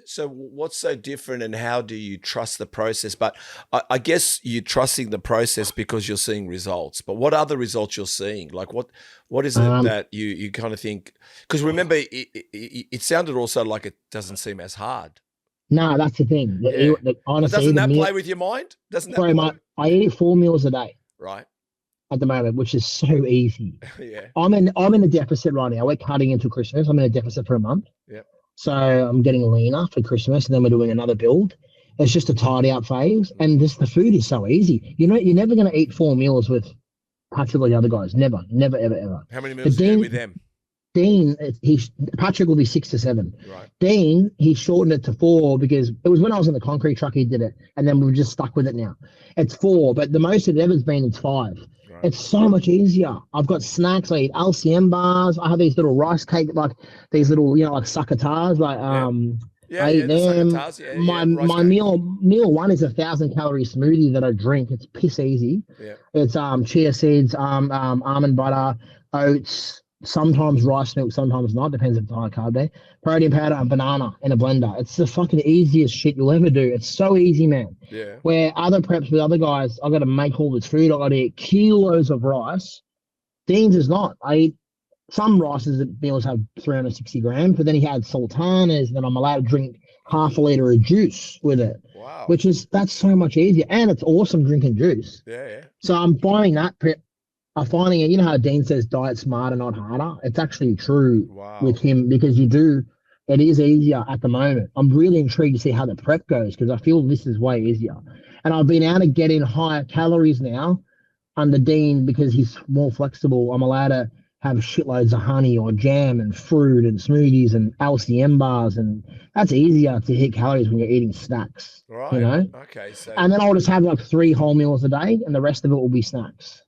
So what's so different, and how do you trust the process? But I guess you're trusting the process because you're seeing results. But what other results you're seeing? Like what is it that you kind of think? Because remember, it sounded also like it doesn't seem as hard. No, that's the thing. Yeah. Honestly, but doesn't that play with your mind? Doesn't that? Sorry, I eat 4 meals a day. Right. At the moment, which is so easy. Yeah. I'm in a deficit right now. We're cutting into Christmas. I'm in a deficit for a month. Yeah. So I'm getting leaner for Christmas, and then we're doing another build. It's just a tidy up phase, and the food is so easy. You know, you're never going to eat 4 meals with Patrick or the other guys. Never, ever. How many meals do you eat with them? Dean, Patrick will be 6 to 7. Right. Dean, he shortened it to 4 because it was when I was in the concrete truck he did it, and then we've just stuck with it now. It's 4, but the most it ever's been is 5. Right. It's so much easier. I've got snacks. I eat LCM bars. I have these little rice cake, like these little, like succotars, like I eat them. My meal one is 1,000 calorie smoothie that I drink. It's piss easy. Yeah. It's chia seeds, almond butter, oats, sometimes rice milk, sometimes not. Depends if it's high carb day. Protein powder and banana in a blender. It's the fucking easiest shit you'll ever do. It's so easy, man. Yeah. Where other preps with other guys, I've got to make all this food. I've got to eat kilos of rice. Dean's is not. I eat some rices that meals have 360 grams, but then he had sultanas, and then I'm allowed to drink half a liter of juice with it. Wow. That's so much easier. And it's awesome drinking juice. Yeah. So I'm finding that prep. I'm finding it, you know how Dean says diet smarter, not harder? It's actually true with him because it is easier at the moment. I'm really intrigued to see how the prep goes because I feel this is way easier. And I've been able to get in higher calories now under Dean because he's more flexible. I'm allowed to have shitloads of honey or jam and fruit and smoothies and LCM bars. And that's easier to hit calories when you're eating snacks. Right. You know? Okay. So, and then I'll just have like 3 whole meals a day and the rest of it will be snacks.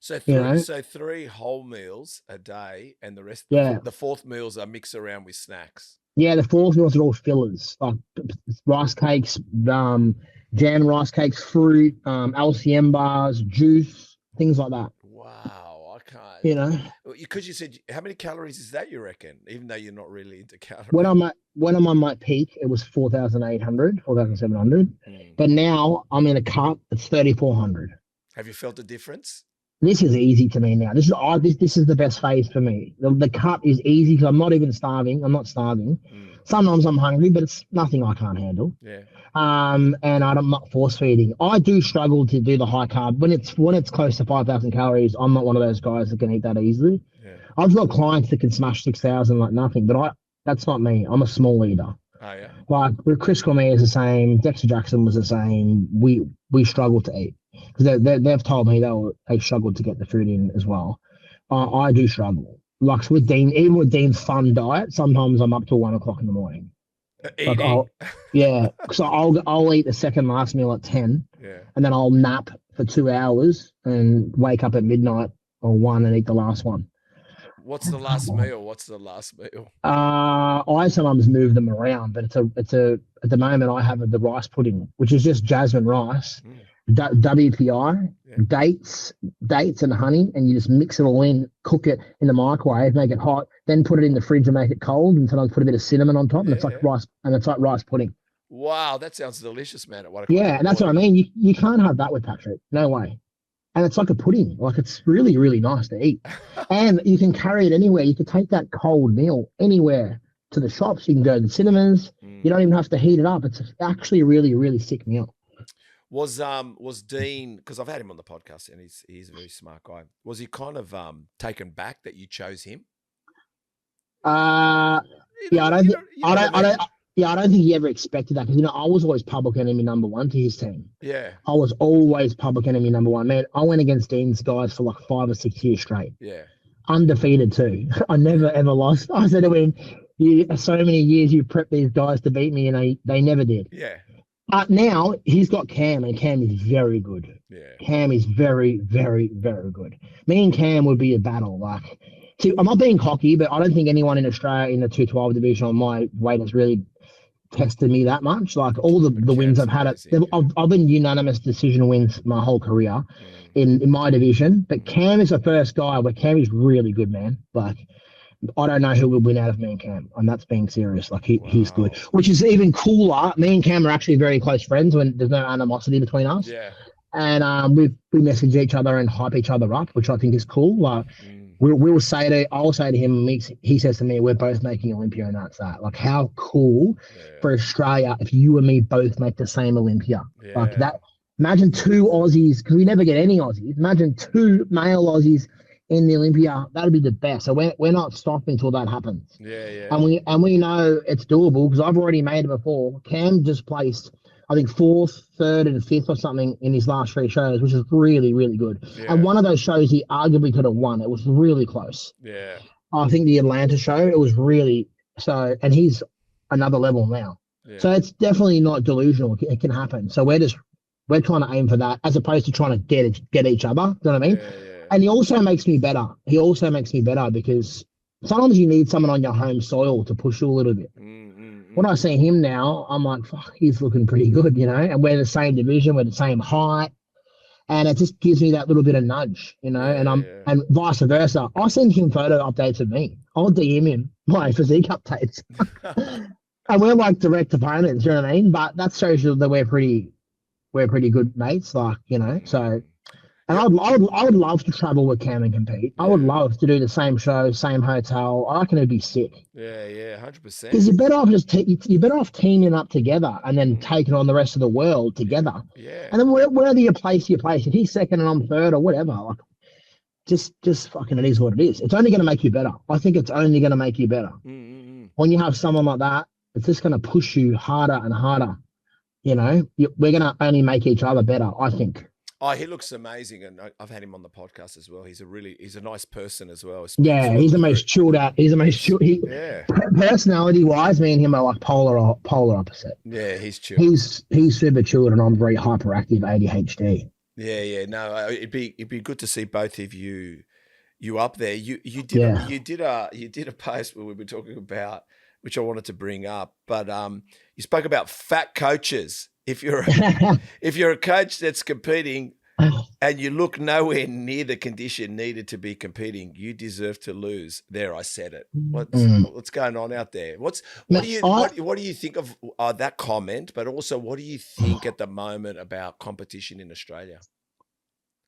So 3 whole meals a day, and the rest, the fourth meals are mixed around with snacks. Yeah, the fourth meals are all fillers, like rice cakes, jam rice cakes, fruit, LCM bars, juice, things like that. Wow, okay. You know, because you said, how many calories is that? You reckon, even though you're not really into calories? When I'm on my peak, it was 4,800, 4,700, but now I'm in a cut. It's 3,400. Have you felt a difference? This is easy to me now. This is the best phase for me. The cut is easy because I'm not even starving. I'm not starving. Sometimes I'm hungry, but it's nothing I can't handle. Yeah. And I'm not force feeding. I do struggle to do the high carb when it's close to 5,000 calories. I'm not one of those guys that can eat that easily. Yeah. I've got clients that can smash 6,000 like nothing, but that's not me. I'm a small eater. Oh yeah. Like Chris Cormier is the same. Dexter Jackson was the same. We struggle to eat. Because they've told me they struggled to get the food in as well. I do struggle. Like with Dean, even with Dean's fun diet, sometimes I'm up till 1 o'clock in the morning. Eating. So I'll eat the second last meal at 10. Yeah. And then I'll nap for 2 hours and wake up at midnight or 1 and eat the last one. What's the last meal? I sometimes move them around, but it's a at the moment I have the rice pudding, which is just jasmine rice. WPI, dates and honey, and you just mix it all in, cook it in the microwave, make it hot, then put it in the fridge and make it cold, and sometimes put a bit of cinnamon on top, and it's like rice, and it's like rice pudding. Wow, that sounds delicious, man. At 1 o'clock. Yeah, and that's what I mean. You can't have that with Patrick. No way. And it's like a pudding. Like it's really, really nice to eat. And you can carry it anywhere. You can take that cold meal anywhere to the shops. You can go to the cinemas. You don't even have to heat it up. It's actually a really, really sick meal. Was Dean, because I've had him on the podcast and he's a very smart guy. Was he kind of taken back that you chose him? Yeah, I don't think yeah, I don't think he ever expected that because I was always public enemy number one to his team. Yeah. I was always public enemy number one. Man, I went against Dean's guys for like 5 or 6 years straight. Yeah. Undefeated too. I never ever lost. I said to him, so many years you prepped these guys to beat me and they never did. Yeah. Now he's got Cam and Cam is very good. Yeah. Cam is very, very, very good. Me and Cam would be a battle. Like, see, I'm not being cocky, but I don't think anyone in Australia in the 212 division on my weight has really tested me that much. Like all the wins I've had, I've been unanimous decision wins my whole career in my division. But Cam is the first guy where Cam is really good, man. Like, I don't know who will win out of me and Cam, and that's being serious. Like he's good, which is even cooler. Me and Cam are actually very close friends when there's no animosity between us. Yeah. And we message each other and hype each other up, which I think is cool. Like I'll say to him, he says to me, we're both making Olympia, and that's that. Like, how cool for Australia if you and me both make the same Olympia. Yeah. Like that. Imagine 2 Aussies, because we never get any Aussies. Imagine 2 male Aussies in the Olympia. That'd be the best. So we're not stopping until that happens. Yeah. And we know it's doable because I've already made it before. Cam just placed, I think, 4th, 3rd, and 5th or something in his last 3 shows, which is really, really good. Yeah. And one of those shows he arguably could have won. It was really close. Yeah. I think the Atlanta show, it was really so, and he's another level now. Yeah. So it's definitely not delusional. It can happen. So we're trying to aim for that as opposed to trying to get each other. You know what I mean? Yeah. And he also makes me better. Because sometimes you need someone on your home soil to push you a little bit. When I see him now, I'm like, fuck, he's looking pretty good, and we're the same division, we're the same height, and it just gives me that little bit of nudge, and vice versa. I send him photo updates of me. I'll DM him my physique updates, and we're like direct opponents. You know what I mean? But that shows you that we're pretty good mates, like so. And I would love to travel with Cam and compete. I would love to do the same show, same hotel. I reckon it'd be sick. Yeah, 100%. Because you're better off teaming up together and then taking on the rest of the world together. Yeah. And then wherever you place. If he's second and I'm third or whatever, like just fucking it is what it is. It's only going to make you better. I think it's only going to make you better. When you have someone like that, it's just going to push you harder and harder. We're going to only make each other better, I think. Oh, he looks amazing, and I've had him on the podcast as well. He's a nice person as well. He's the most chilled out. He's the most chilled. Personality wise, me and him are like polar opposite. Yeah, he's chill. He's super chilled, and I'm very hyperactive ADHD. Yeah. No, it'd be good to see both of you up there. You did a post where we were talking about, which I wanted to bring up, but you spoke about fat coaches. If you're a coach that's competing and you look nowhere near the condition needed to be competing, you deserve to lose. There, I said it. What's going on out there? What do you think of that comment? But also, what do you think at the moment about competition in Australia?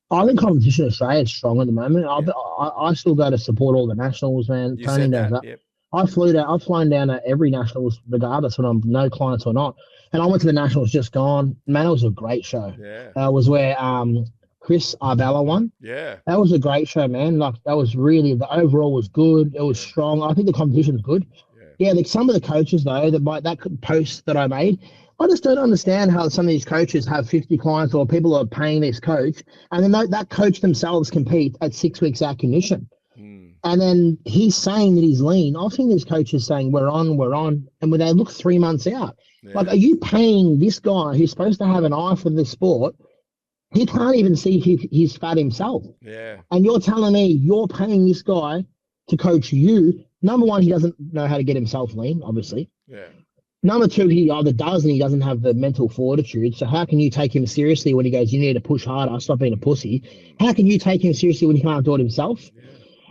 I think competition in Australia is strong at the moment. I still go to support all the nationals, man. You said that. Yep. I've flown down to every nationals, regardless when I'm no clients or not. And I went to the nationals just gone. Man, it was a great show. Yeah. It was where Chris Arbella won. Yeah. That was a great show, man. Like that was really, the overall was good. It was strong. I think the competition was good. Yeah. Like some of the coaches though, that post that I made, I just don't understand how some of these coaches have 50 clients or people are paying this coach, and then that coach themselves compete at 6 weeks out condition. And then he's saying that he's lean. I've seen these coaches saying, we're on. And when they look 3 months out, like, are you paying this guy who's supposed to have an eye for this sport? He can't even see he's fat himself. Yeah. And you're telling me you're paying this guy to coach you. Number one, he doesn't know how to get himself lean, obviously. Yeah. Number two, he either does and he doesn't have the mental fortitude. So how can you take him seriously when he goes, you need to push harder, stop being a pussy? How can you take him seriously when he can't do it himself? Yeah.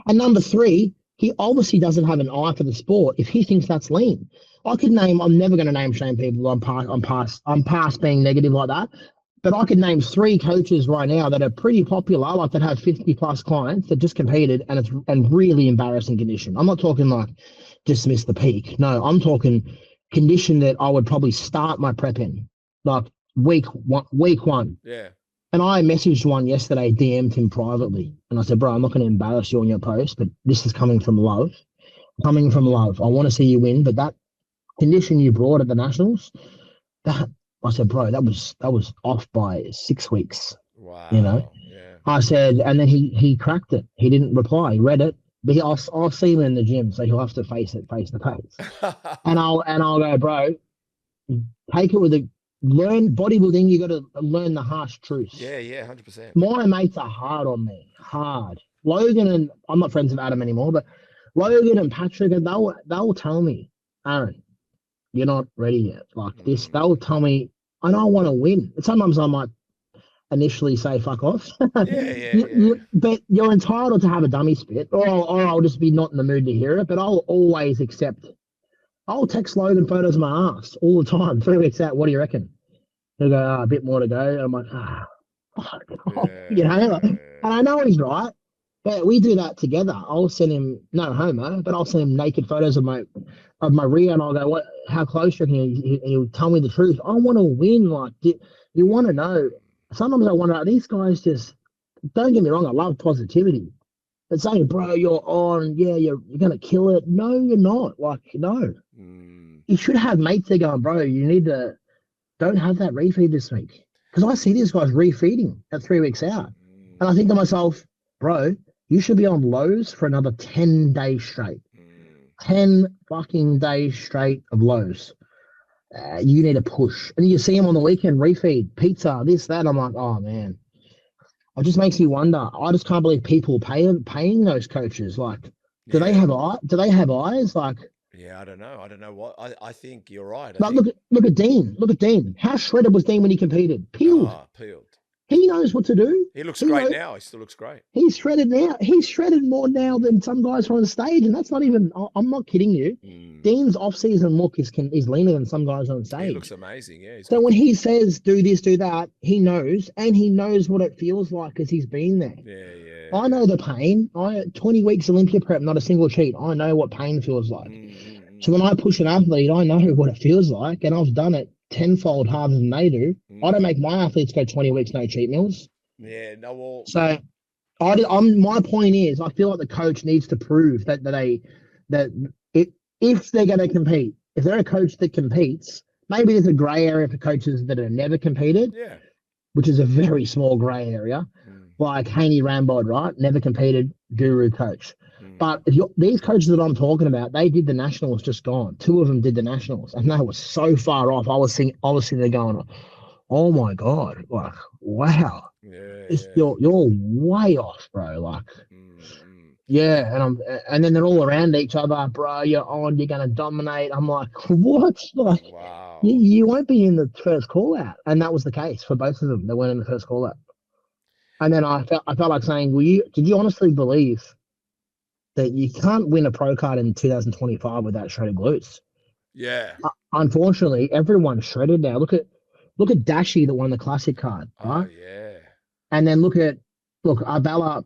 And number three, he obviously doesn't have an eye for the sport if he thinks that's lean. I'm never going to name shame people. I'm past being negative like that. But I could name 3 coaches right now that are pretty popular, like that have 50 plus clients that just competed and really embarrassing condition. I'm not talking like dismiss the peak. No, I'm talking condition that I would probably start my prep in, like week one. Yeah. And I messaged one yesterday, DM'd him privately. And I said, bro, I'm not going to embarrass you on your post, but this is coming from love. Coming from love. I want to see you win, but that condition you brought at the Nationals, that I said, bro, that was off by 6 weeks. Wow. You know? Yeah. I said, and then he cracked it. He didn't reply. He read it. But I'll see him in the gym, so he'll have to face it face to face. And I'll go, bro, take it with learn bodybuilding. You got to learn the harsh truths. Yeah, 100%. My mates are hard on me, hard. Logan and I'm not friends with Adam anymore, but Logan and Patrick, they'll tell me, Aaron, you're not ready yet. Like this, they'll tell me, and I want to win. Sometimes I might initially say fuck off. Yeah. But you're entitled to have a dummy spit, or I'll just be not in the mood to hear it. But I'll always accept. I'll text Logan photos of my ass all the time. 3 weeks out, what do you reckon? He'll go, a bit more to go. And I'm like, fuck. You know, and I know he's right. But we do that together. I'll send him, no homo, but I'll send him naked photos of my rear, and I'll go, "What? How close do you reckon?" He'll tell me the truth. I want to win. Like, you want to know. Sometimes I wonder, these guys just, don't get me wrong, I love positivity. But saying, bro, you're on, yeah, you're going to kill it. No, you're not. Like, no. You should have mates there going, bro, you need to, don't have that refeed this week. Because I see these guys refeeding at 3 weeks out. And I think to myself, bro, you should be on lows for another 10 days straight. 10 fucking days straight of lows. You need to push. And you see them on the weekend, refeed, pizza, this, that. I'm like, oh, man. It just makes me wonder. I just can't believe people paying those coaches. Like, do they have eyes? Like, yeah, I don't know what. I think you're right. Look at Dean. Look at Dean. How shredded was Dean when he competed? Peeled. He knows what to do. He looks great now. He still looks great. He's shredded now. He's shredded more now than some guys on the stage, and that's not even. I'm not kidding you. Dean's off-season look is leaner than some guys on stage. He looks amazing. Yeah. So when he says do this, do that, he knows, and he knows what it feels like because he's been there. Yeah. I know the pain. 20 weeks Olympia prep, not a single cheat. I know what pain feels like. So when I push an athlete, I know what it feels like, and I've done it tenfold harder than they do. I don't make my athletes go 20 weeks no cheat meals. Yeah, no. Well, so my point is, I feel like the coach needs to prove that if they're going to compete, if they're a coach that competes, maybe there's a grey area for coaches that have never competed. Yeah. Which is a very small grey area, like Haney Rambod, right? Never competed, guru coach. But these coaches that I'm talking about, they did the Nationals just gone. 2 of them did the Nationals, and they were so far off. I was sitting there going, oh my God, like, wow. You're way off, bro. Like, and then they're all around each other, bro. You're gonna dominate. I'm like, what? Like, wow. You won't be in the first call out, and that was the case for both of them. They weren't in the first call out, and then I felt like saying, did you honestly believe that you can't win a pro card in 2025 without shredded glutes? Yeah. Unfortunately, everyone's shredded now. Look at Dashi that won the classic card, right? Oh yeah. And then look Arbella.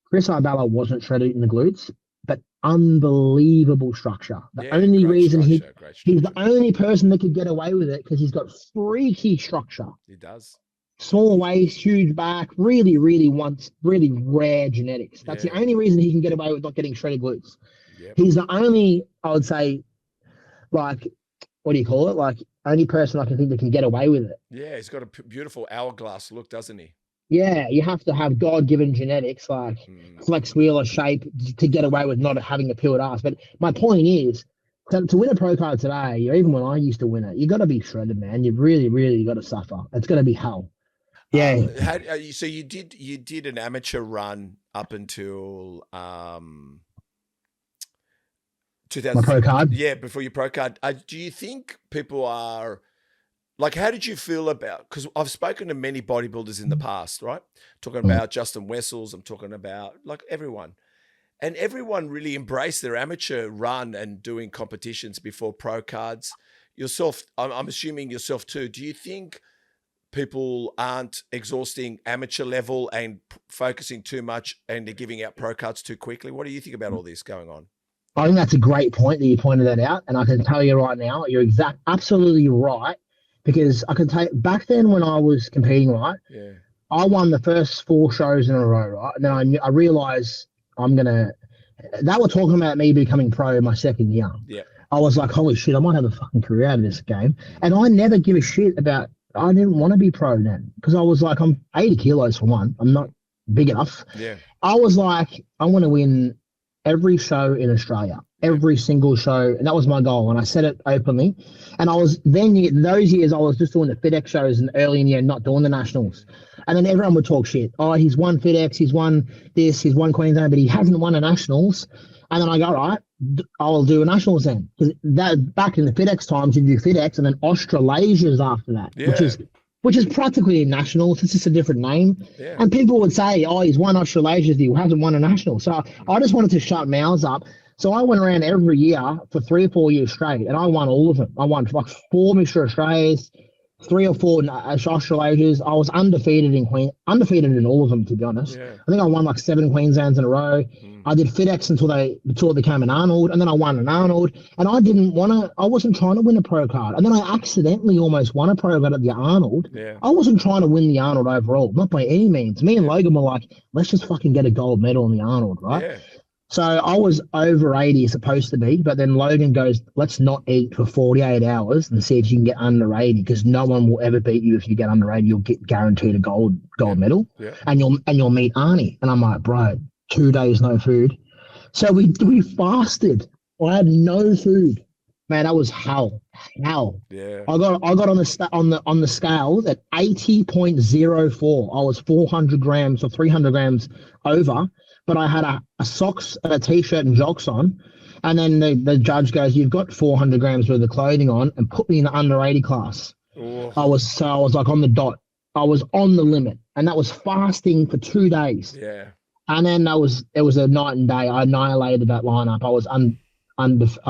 Chris Arbella wasn't shredded in the glutes, but unbelievable structure. The only reason he's the only person that could get away with it because he's got freaky structure. He does. Small waist, huge back, really rare genetics. That's the only reason he can get away with not getting shredded glutes. Yep. He's the only, I would say, like, what do you call it? Like, only person I can think that can get away with it. Yeah, he's got a beautiful hourglass look, doesn't he? Yeah, you have to have God-given genetics, like flex wheeler shape, to get away with not having a peeled ass. But my point is, to win a pro card today, or even when I used to win it, you got to be shredded, man. You've really got to suffer. It's going to be hell. Yeah. So you did an amateur run up until 2000. My pro card. Yeah, before your pro card. Do you think people are like? How did you feel about? Because I've spoken to many bodybuilders in the past, right? Talking about Justin Wessels. I'm talking about like everyone, and everyone really embraced their amateur run and doing competitions before pro cards. Yourself, I'm assuming yourself too. Do you think people aren't exhausting amateur level and focusing too much and they're giving out pro cards too quickly? What do you think about all this going on? I think that's a great point that you pointed that out. And I can tell you right now, you're absolutely right. because I could take back then when I was competing, right? Yeah. I won the first 4 shows in a row, right? And then I realized I'm gonna. They were talking about me becoming pro my second year. Yeah. I was like, holy shit, I might have a fucking career out of this game. And I never give a shit about. I didn't want to be pro then because I was like, I'm 80 kilos for one. I'm not big enough. Yeah. I was like, I want to win every show in Australia, every single show. And that was my goal. And I said it openly. And I was then, those years, I was just doing the FedEx shows and early in the year, not doing the nationals. And then everyone would talk shit. Oh, he's won FedEx, he's won this, he's won Queensland, but he hasn't won a nationals. And then I go, all right, I'll do a nationals then. Because that back in the FedEx times, you do FedEx and then Australasia's after that, which is practically a nationals. It's just a different name. Yeah. And people would say, oh, he's won Australasia, he hasn't won a national. So I just wanted to shut mouths up. So I went around every year for 3 or 4 years straight, and I won all of them. I won like 4 Mr. Australias, 3 or 4 Australasias. I was undefeated in all of them, to be honest. Yeah. I think I won like 7 Queenslands in a row. I did FedEx until it became an Arnold, and then I won an Arnold. And I wasn't trying to win a pro card. And then I accidentally almost won a pro card at the Arnold. Yeah. I wasn't trying to win the Arnold overall, not by any means. Me and Logan were like, let's just fucking get a gold medal in the Arnold, right? Yeah. So I was over 80 supposed to be, but then Logan goes, let's not eat for 48 hours and see if you can get under 80, because no one will ever beat you if you get under 80. You'll get guaranteed a gold medal. Yeah. And you'll meet Arnie. And I'm like, bro, 2 days no food. So we fasted. I had no food. Man, that was hell. Yeah. I got on the scale at 80.04. I was 400 grams or 300 grams over, but I had a socks and a t-shirt and jocks on. And then the judge goes, you've got 400 grams worth of clothing on, and put me in the under 80 class. Ooh. I was like on the dot. I was on the limit, and that was fasting for 2 days. Yeah. And then it was a night and day. I annihilated that lineup. I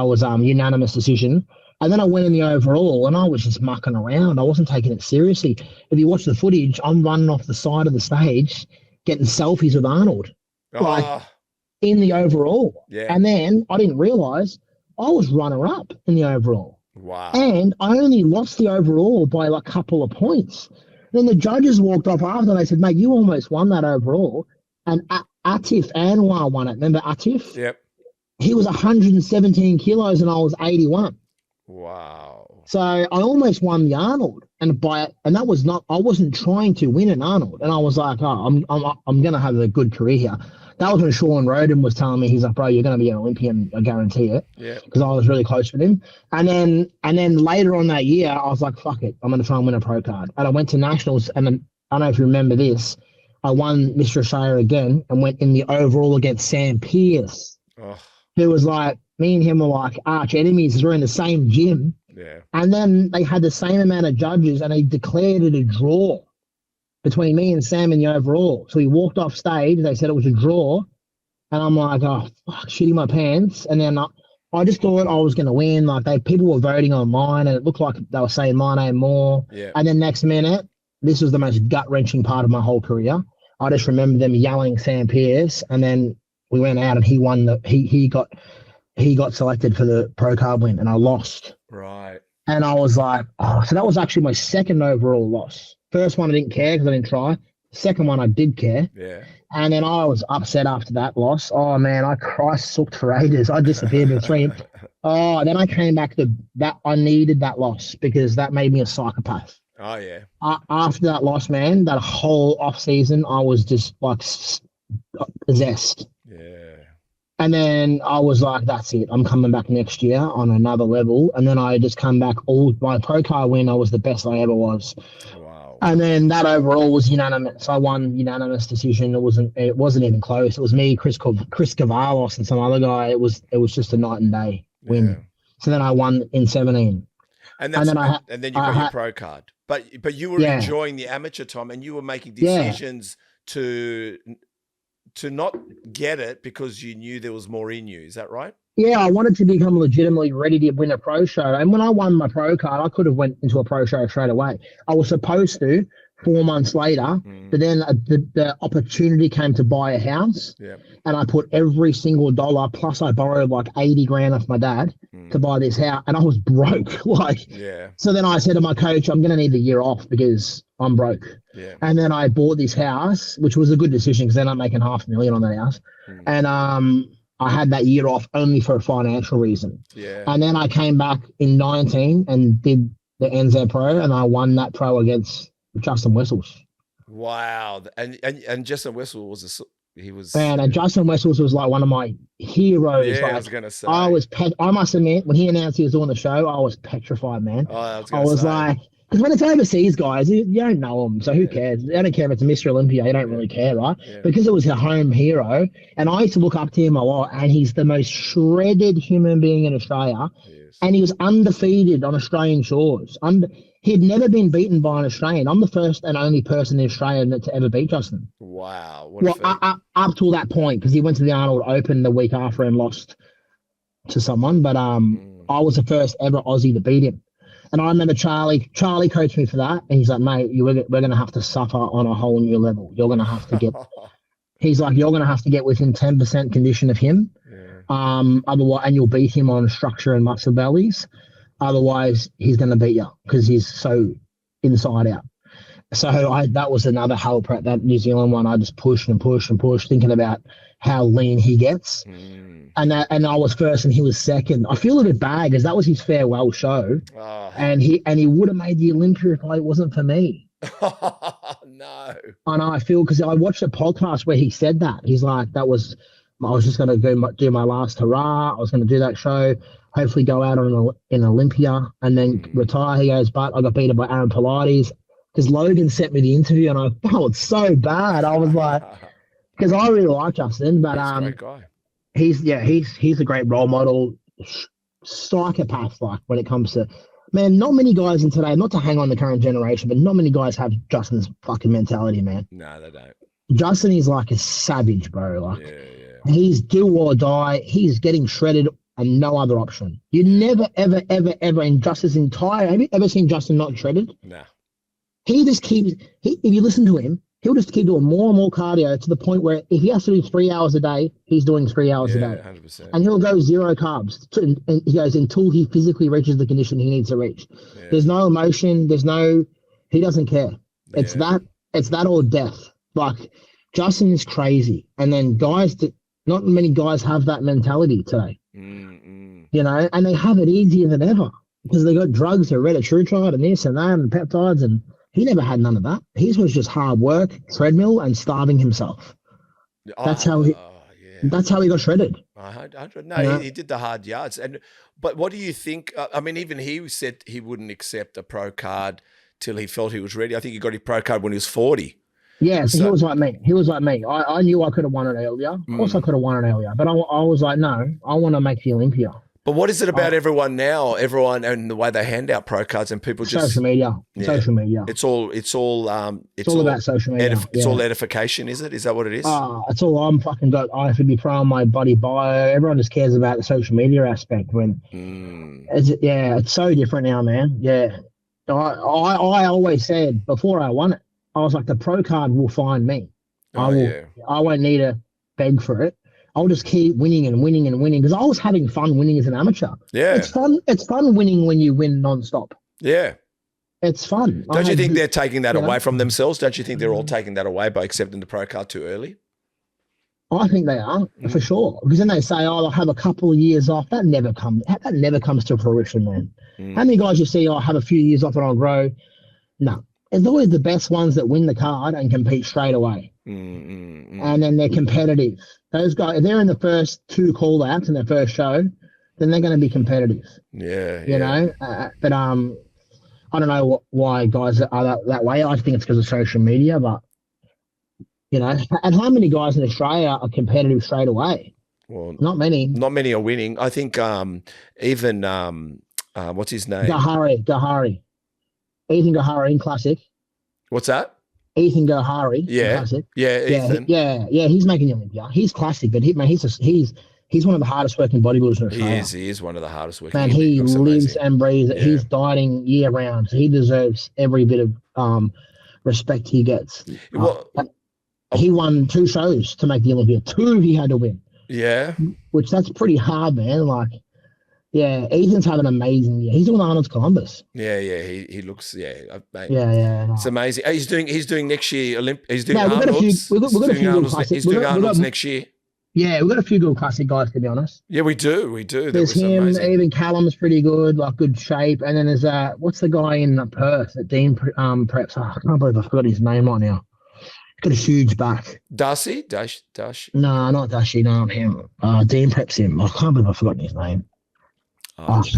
was unanimous decision. And then I went in the overall, and I was just mucking around. I wasn't taking it seriously. If you watch the footage, I'm running off the side of the stage, getting selfies with Arnold, like in the overall. Yeah. And then I didn't realize I was runner-up in the overall. Wow. And I only lost the overall by like a couple of points. Then the judges walked off after, and they said, mate, you almost won that overall. And Atif Anwar won it. Remember Atif? Yep. He was 117 kilos and I was 81. Wow. So I almost won the Arnold, and that was not. I wasn't trying to win an Arnold, and I was like, oh, I'm gonna have a good career here. That was when Sean Roden was telling me, he's like, bro, you're gonna be an Olympian, I guarantee it. Yeah. Because I was really close with him, and then later on that year, I was like, fuck it, I'm gonna try and win a pro card, and I went to nationals, and then, I don't know if you remember this, I won Mr. Australia again and went in the overall against Sam Pearce, who was like, me and him were like arch enemies. We're in the same gym. Yeah. And then they had the same amount of judges, and they declared it a draw between me and Sam in the overall. So he walked off stage. They said it was a draw. And I'm like, oh, fuck, shitting my pants. And then I just thought I was going to win. Like people were voting on mine, and it looked like they were saying my name more. Yeah. And then next minute, this was the most gut-wrenching part of my whole career. I just remember them yelling Sam Pearce, and then we went out and he won he got selected for the pro card win, and I lost. Right. And I was like, oh, so that was actually my second overall loss. First one I didn't care because I didn't try. Second one I did care. Yeah. And then I was upset after that loss. Oh man, I sooked for ages. I disappeared for 3. Then I came back to that. I needed that loss because that made me a psychopath. Oh yeah. After that loss, man, that whole off season, I was just like possessed. Yeah. And then I was like, that's it. I'm coming back next year on another level. And then I just come back. All my pro card win, I was the best I ever was. Wow. And then that overall was unanimous. I won unanimous decision. It wasn't even close. It was me, Chris Cavalos, and some other guy. It was just a night and day win. Yeah. So then I won in 17. And then you got your pro card. But you were enjoying the amateur time, and you were making decisions to not get it because you knew there was more in you. Is that right? Yeah, I wanted to become legitimately ready to win a pro show. And when I won my pro card, I could have went into a pro show straight away. I was supposed to 4 months later. But then the opportunity came to buy a house, and I put every single dollar, plus I borrowed like 80 grand off my dad to buy this house, and I was broke. So then I said to my coach, I'm going to need the year off because I'm broke. And then I bought this house, which was a good decision because then I'm making $500,000 on that house. And I had that year off only for a financial reason. And then I came back in 19 and did the NZ Pro, and I won that pro against Justin Whistles. Wow. And Justin Wessel was and Justin Wessels was like one of my heroes. Yeah, like, I was gonna say. I must admit, when he announced he was doing the show, I was petrified, man. I was like, because when it's overseas guys, you don't know them, so who cares? They don't care if it's Mr. Olympia, you don't really care, right? Because it was a home hero, and I used to look up to him a lot, and he's the most shredded human being in Australia, and he was undefeated on Australian shores. He'd never been beaten by an Australian. I'm the first and only person in Australia to ever beat Justin. Wow. Up till that point, because he went to the Arnold Open the week after and lost to someone, but I was the first ever Aussie to beat him. And I remember Charlie coached me for that, and he's like, mate, we're going to have to suffer on a whole new level. You're going to have to get, he's like, you're going to have to get within 10% condition of him. Otherwise, and you'll beat him on structure and muscle bellies. Otherwise, he's going to beat you because he's so inside out. So that was another hell prep, that New Zealand one. I just pushed and pushed and pushed, thinking about how lean he gets. And I was first and he was second. I feel a bit bad because that was his farewell show. And he would have made the Olympia if it wasn't for me. No. And I feel, because I watched a podcast where he said that. He's like, I was just going to do my last hurrah. I was going to do that show, hopefully go out in Olympia and then retire. He goes, but I got beaten by Aaron Pilates, because Logan sent me the interview and I felt so bad. I was like, because I really like Justin, but he's a great guy. He's a great role model, psychopath, like when it comes to, man, not many guys in today, not to hang on the current generation, but not many guys have Justin's fucking mentality, man. No, they don't. Justin is like a savage, bro. Like, he's do or die. He's getting shredded and no other option. You never, ever, ever, ever in Justin's entire, have you ever seen Justin not shredded? No. He just keeps, if you listen to him, he'll just keep doing more and more cardio to the point where if he has to do 3 hours a day, he's doing 3 hours a day. 100%. And he'll go zero carbs. And he goes until he physically reaches the condition he needs to reach. There's no emotion. He doesn't care. It's that or death. Like, Justin is crazy. And then not many guys have that mentality today. You know, and they have it easier than ever because they got drugs, retatrutide and this and that and peptides, and he never had none of that. His was just hard work, treadmill, and starving himself. That's how he got shredded. He did the hard yards. But what do you think? I mean, even he said he wouldn't accept a pro card till he felt he was ready. I think he got his pro card when he was 40. Yeah, so he was like me. I knew I could have won it earlier. Of course I could have won it earlier. But I was like, no, I want to make the Olympia. But what is it about everyone now? Everyone and the way they hand out pro cards and people just social media. Social media. It's all about social media. It's all edification, is it? Is that what it is? It's all I'm fucking got. I have to be pro on my body bio. Everyone just cares about the social media aspect when it's so different now, man. Yeah. I always said before I won it, I was like, the pro card will find me. I won't need to beg for it. I'll just keep winning and winning and winning because I was having fun winning as an amateur. Yeah. It's fun. It's fun winning when you win nonstop. Yeah. It's fun. Don't you think they're taking that away from themselves? Don't you think they're all taking that away by accepting the pro card too early? I think they are, for sure. Because then they say, I'll have a couple of years off. That never comes to fruition, man. How many guys you see, I'll have a few years off and I'll grow? No. It's always the best ones that win the card and compete straight away. And then they're competitive. Those guys, if they're in the first 2 call-outs in their first show, then they're going to be competitive. Yeah. You know? But I don't know why guys are that way. I think it's because of social media, but, you know, and how many guys in Australia are competitive straight away? Well, not many. Not many are winning. I think even, what's his name? Gahari. Ethan Gahari in Classic. What's that? Ethan Gahari. Yeah. Classic. Yeah. Ethan. Yeah. He's making the Olympia. He's classic, but he's one of the hardest working bodybuilders in Australia. He is one of the hardest working. Man, he lives and breathes it. He's dieting year round. So he deserves every bit of respect he gets. Well, He won 2 shows to make the Olympia. 2 he had to win, yeah. which that's pretty hard, man. Like, yeah, Ethan's having an amazing year. He's doing Arnold's Columbus. Yeah. He looks, mate. Yeah. No. It's amazing. He's doing next year He's doing No, we've got a few. Arnold's. We've got a few good classic. He's doing Arnold's next year. Yeah, we've got a few good classic guys, to be honest. Yeah, we do. There's him. Amazing. Even Callum's pretty good, like good shape. And then there's what's the guy in Perth that Dean preps? Oh, I can't believe I forgot his name right now. He's got a huge back. Darcy? Dash? No, not Dashy. No, him. Dean preps him. I can't believe I've forgotten his name.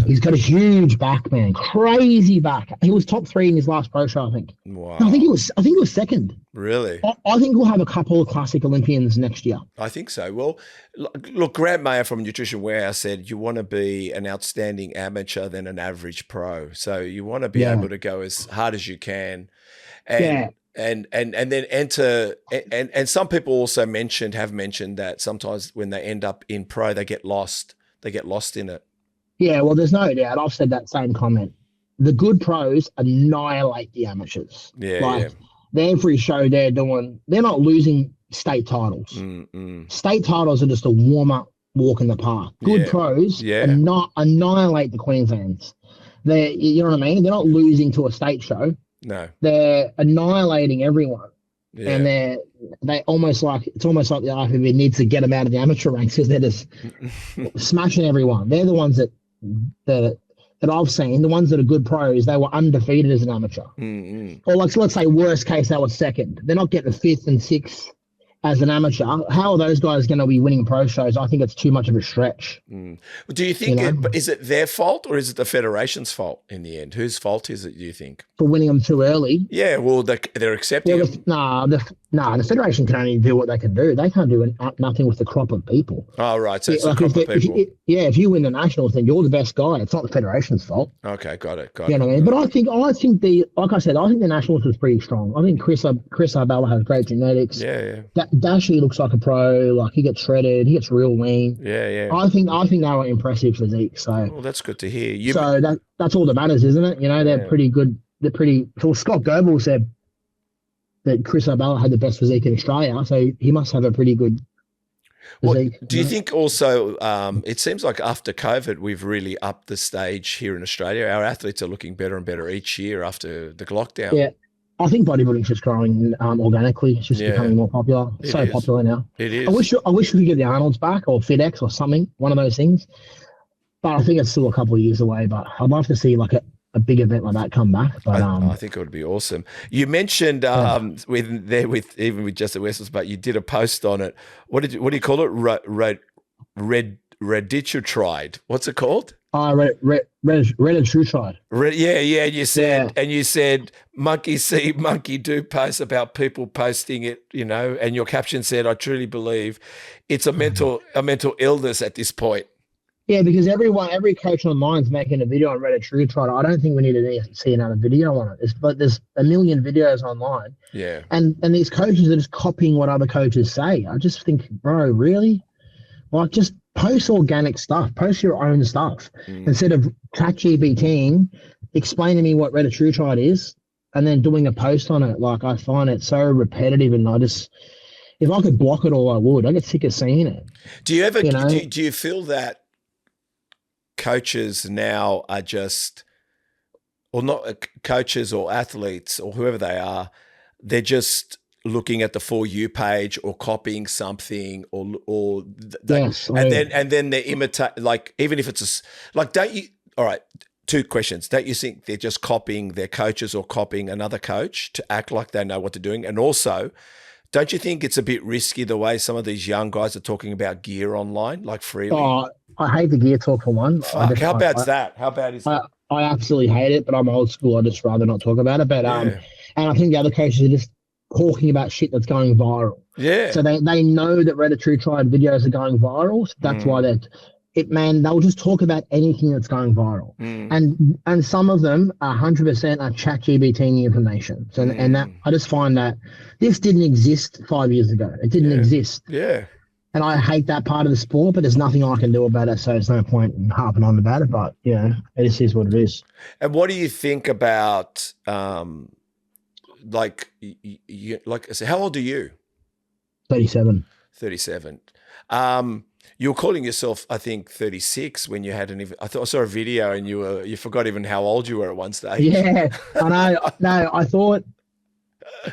He's got a huge back, man. Crazy back. He was top 3 in his last pro show, I think. Wow. No, I think he was second. Really? I think we'll have a couple of classic Olympians next year. I think so. Well, look, Grant Mayer from Nutrition Warehouse said you want to be an outstanding amateur than an average pro. So you want to be able to go as hard as you can. And then enter, and some people also have mentioned that sometimes when they end up in pro, they get lost in it. Yeah, well, there's no doubt. I've said that same comment. The good pros annihilate the amateurs. Every show they're not losing state titles. State titles are just a warm-up walk in the park. Good pros annihilate the Queenslands. You know what I mean? They're not losing to a state show. No. They're annihilating everyone. Yeah. And they almost like the IFBB needs to get them out of the amateur ranks because they're just smashing everyone. They're the ones that I've seen, the ones that are good pros, they were undefeated as an amateur. Or let's say worst case, they were second. They're not getting 5th and 6th as an amateur. How are those guys going to be winning pro shows? I think it's too much of a stretch. Do you think is it their fault or is it the federation's fault in the end? Whose fault is it, do you think? For winning them too early? Yeah, well, they're accepting them. The federation can only do what they can do. They can't do nothing with the crop of people. Oh, right. So it's the crop of people. If you win the nationals, then you're the best guy. It's not the federation's fault. Okay, got it. You know what I mean? But I think like I said, I think the nationals was pretty strong. I think Chris Arbella has great genetics. Yeah. Dashy looks like a pro. Like he gets shredded. He gets real lean. Yeah. I think they were impressive physique. So. Well, that's good to hear. That's all that matters, isn't it? You know, they're pretty good. They're pretty. So Scott Goebel said that Chris Arbella had the best physique in Australia, so he must have a pretty good physique. Do you think also, it seems like after COVID, we've really upped the stage here in Australia. Our athletes are looking better and better each year after the lockdown. Yeah, I think bodybuilding's just growing organically. It's just becoming more popular. It's so popular now. It is. I wish we could get the Arnold's back or FedEx or something, one of those things. But I think it's still a couple of years away. But I'd love to see like a big event like that come back. But I think it would be awesome. You mentioned with Just at Westlands, but you did a post on it. What do you call it? Reditritride. What's it called? Reditritride. You said monkey see, monkey do post about people posting it, and your caption said, "I truly believe it's a mental illness at this point." Yeah, because every coach online is making a video on Reditritride. I don't think we need to see another video on it. But there's a million videos online. Yeah. And these coaches are just copying what other coaches say. I just think, bro, really? Like, just post organic stuff. Post your own stuff. Instead of ChatGPTing, explain to me what Reditritride is, and then doing a post on it. Like, I find it so repetitive, and if I could block it all, I would. I get sick of seeing it. Do you ever do you feel that coaches now are just, or not coaches or athletes or whoever they are, they're just looking at the For You page or copying something and then they imitate, like, even if it's all right, 2 questions. Don't you think they're just copying their coaches or copying another coach to act like they know what they're doing? And also, don't you think it's a bit risky the way some of these young guys are talking about gear online, like freely? Oh, I hate the gear talk for one. How bad's that? How bad is that? I absolutely hate it, but I'm old school. I'd just rather not talk about it. But and I think the other coaches are just talking about shit that's going viral. Yeah. So they know that Reditritride videos are going viral. So that's why they'll just talk about anything that's going viral. And some of them 100% are ChatGPT information. So and that I just find that this didn't exist 5 years ago. It didn't exist. Yeah. And I hate that part of the sport, but there's nothing I can do about it, so there's no point in harping on about it. But it just is what it is. And what do you think about like so how old are you? 37. 37. You were calling yourself, I think, 36 when you hadn't even. I saw a video and you forgot even how old you were at one stage. Yeah, I know. No, I thought.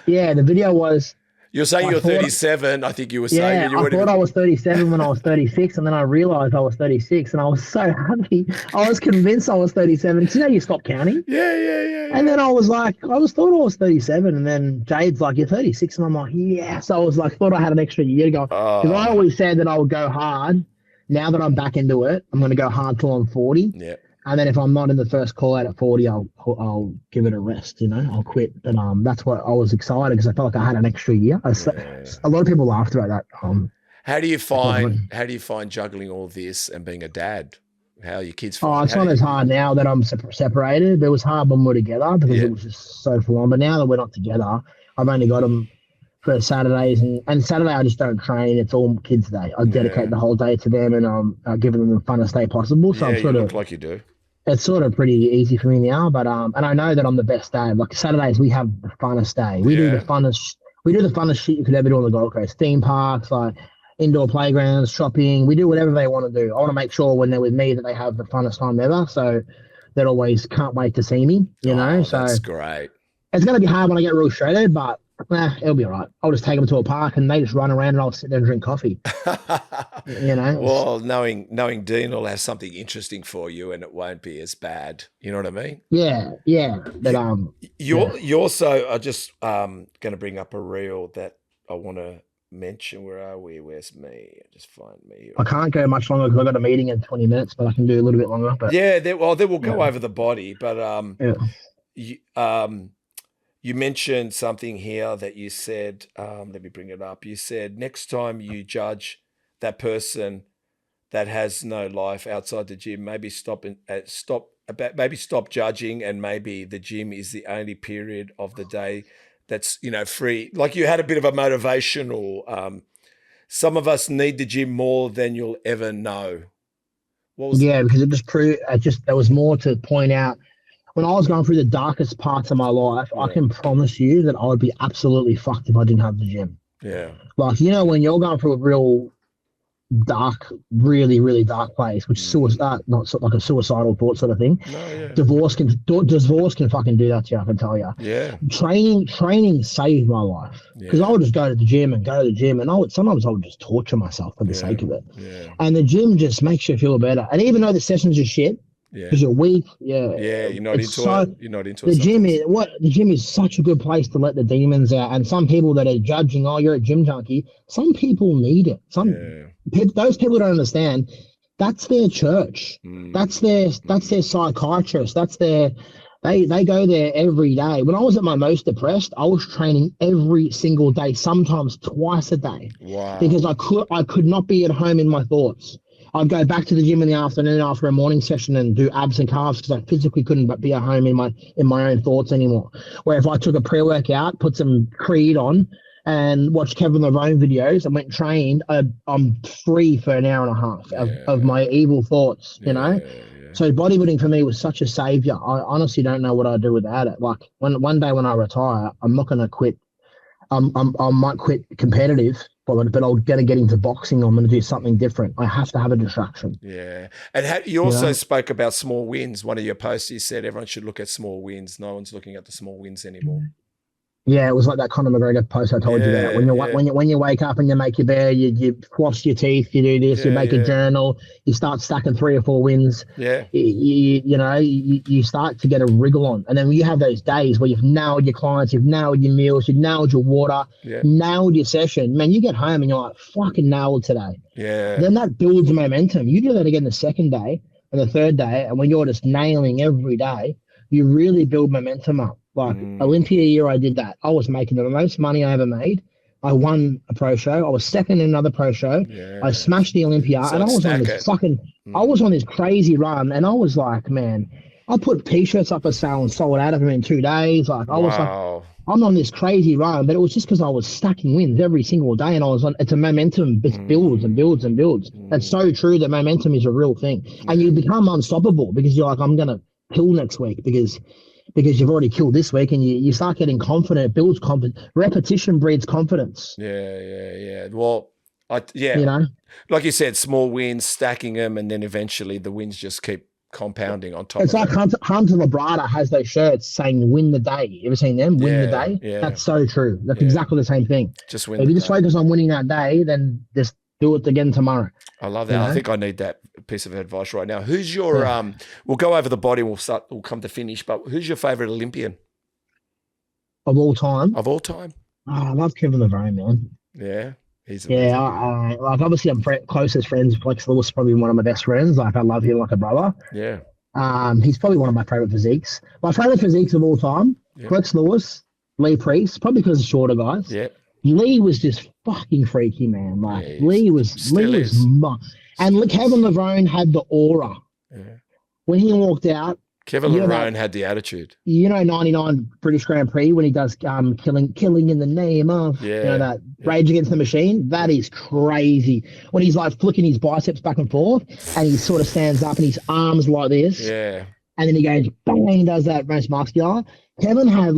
Yeah, the video was. You're saying you're 37. I think you were saying. Yeah, You I thought I was 37 when I was 36, and then I realized I was 36, and I was so happy. I was convinced I was 37. So, you stop counting. Yeah. And then I was like, thought I was 37, and then Jade's like, you're 36, and I'm like, yes. I was like, thought I had an extra year to go. Because I always said that I would go hard. Now that I'm back into it, I'm going to go hard till I'm 40. Yeah. And then if I'm not in the first call out at 40, I'll give it a rest, I'll quit. And that's what I was excited because I felt like I had an extra year. A lot of people laughed about that. How do you find juggling all this and being a dad? How are your kids find? Oh, it's not as hard now that I'm separated. It was hard when we were together because it was just so full on. But now that we're not together, I've only got them for Saturdays, and Saturday I just don't train. It's all kids' day. I dedicate the whole day to them, and giving them the funnest day possible. So I'm look like you do. It's sort of pretty easy for me now, but and I know that I'm the best dad. Like Saturdays, we have the funnest day. We do the funnest shit you could ever do on the Gold Coast. Theme parks, like indoor playgrounds, shopping. We do whatever they want to do. I want to make sure when they're with me that they have the funnest time ever. So they always can't wait to see me. So that's great. It's gonna be hard when I get real shredded, but it'll be all right. I'll just take them to a park and they just run around and I'll sit there and drink coffee. Well, knowing Dean will have something interesting for you and it won't be as bad. You know what I mean? Yeah. But you also are just going to bring up a reel that I want to mention. Where are we? Where's me? Just find me here. I can't go much longer because I've got a meeting in 20 minutes, but I can do a little bit longer. But then we'll go over the body. But you mentioned something here that you said, let me bring it up. You said next time you judge that person that has no life outside the gym, maybe stop judging, and maybe the gym is the only period of the day that's, free. Like you had a bit of a motivational, some of us need the gym more than you'll ever know. Because it just proved, there was more to point out. When I was going through the darkest parts of my life, I can promise you that I would be absolutely fucked if I didn't have the gym. Yeah. Like, when you're going through a real dark, really, really dark place, which is suicide, not like a suicidal thought sort of thing. No, yeah. Divorce can fucking do that to you, I can tell you. Yeah. Training saved my life because I would just go to the gym, and sometimes I would just torture myself for the sake of it. Yeah. And the gym just makes you feel better. And even though the sessions are shit, because you're weak, you're not into it. You're not into it. The gym is such a good place to let the demons out. And some people that are judging, oh, you're a gym junkie. Some people need it. Those people don't understand. That's their church. That's their psychiatrist. They go there every day. When I was at my most depressed, I was training every single day, sometimes twice a day. Wow. Because I could not be at home in my thoughts. I'd go back to the gym in the afternoon after a morning session and do abs and calves because I physically couldn't be at home in my own thoughts anymore. Where if I took a pre-workout, put some Creed on and watched Kevin Lavone videos and went and trained, I'm free for an hour and a half of my evil thoughts, Yeah. So bodybuilding for me was such a savior. I honestly don't know what I'd do without it. Like one day when I retire, I'm not going to quit. I might quit competitive, but I'm going to get into boxing. I'm going to do something different. I have to have a distraction. Yeah. And you also spoke about small wins. One of your posts, you said everyone should look at small wins. No one's looking at the small wins anymore. Yeah, it was like that Conor McGregor post I told you about. When you wake up and you make your bed, you floss your teeth, you do this, you make a journal, you start stacking 3 or 4 wins. Yeah. You start to get a wriggle on. And then you have those days where you've nailed your clients, you've nailed your meals, you've nailed your water, nailed your session. Man, you get home and you're like, fucking nailed today. Yeah. Then that builds momentum. You do that again the second day and the third day, and when you're just nailing every day, you really build momentum up. Like Olympia year, I did that. I was making the most money I ever made. I won a pro show. I was second in another pro show. Yeah. I smashed the Olympia, and I was on this I was on this crazy run, and I was like, man, I put t-shirts up for sale and sold out of them in 2 days. Like I was like, I'm on this crazy run, but it was just because I was stacking wins every single day, and I was on. It's a momentum. It builds and builds and builds. That's so true. That momentum is a real thing, and you become unstoppable because you're like, I'm gonna kill next week because because you've already killed this week, and you start getting confident. It builds confidence. Repetition breeds confidence. Yeah. Well, You know, like you said, small wins, stacking them, and then eventually the wins just keep compounding on top it's of like it. Hunter Labrada has those shirts saying "Win the day." You ever seen them? Win the day. Yeah. That's so true. That's Yeah. exactly the same thing. Just win If the you just day. focus on winning that day, then just do it again tomorrow. I love that. You know? I think I need that piece of advice right now. Who's your Yeah. we'll go over the body and we'll come to finish, but who's your favorite Olympian Of all time, of all time? oh, I love Kevin Levine, man. Yeah. He's amazing. Yeah, like obviously I'm closest friends. Flex Lewis is probably one of my best friends. Like I love him like a brother. Yeah. He's probably one of my favorite physiques. My favorite physiques of all time: Flex Lewis, Lee Priest, probably because of shorter guys. Yeah. Lee was just fucking freaky, man. Like Yeah, Lee was, and look, Kevin Levine had the aura. Yeah. When he walked out, Kevin Levine had the attitude. 99 British Grand Prix when he does killing in the name of that Rage Against the Machine. That is crazy. When he's like flicking his biceps back and forth, and he sort of stands up and his arms like this. Yeah. And then he goes bang, does that most muscular. Kevin had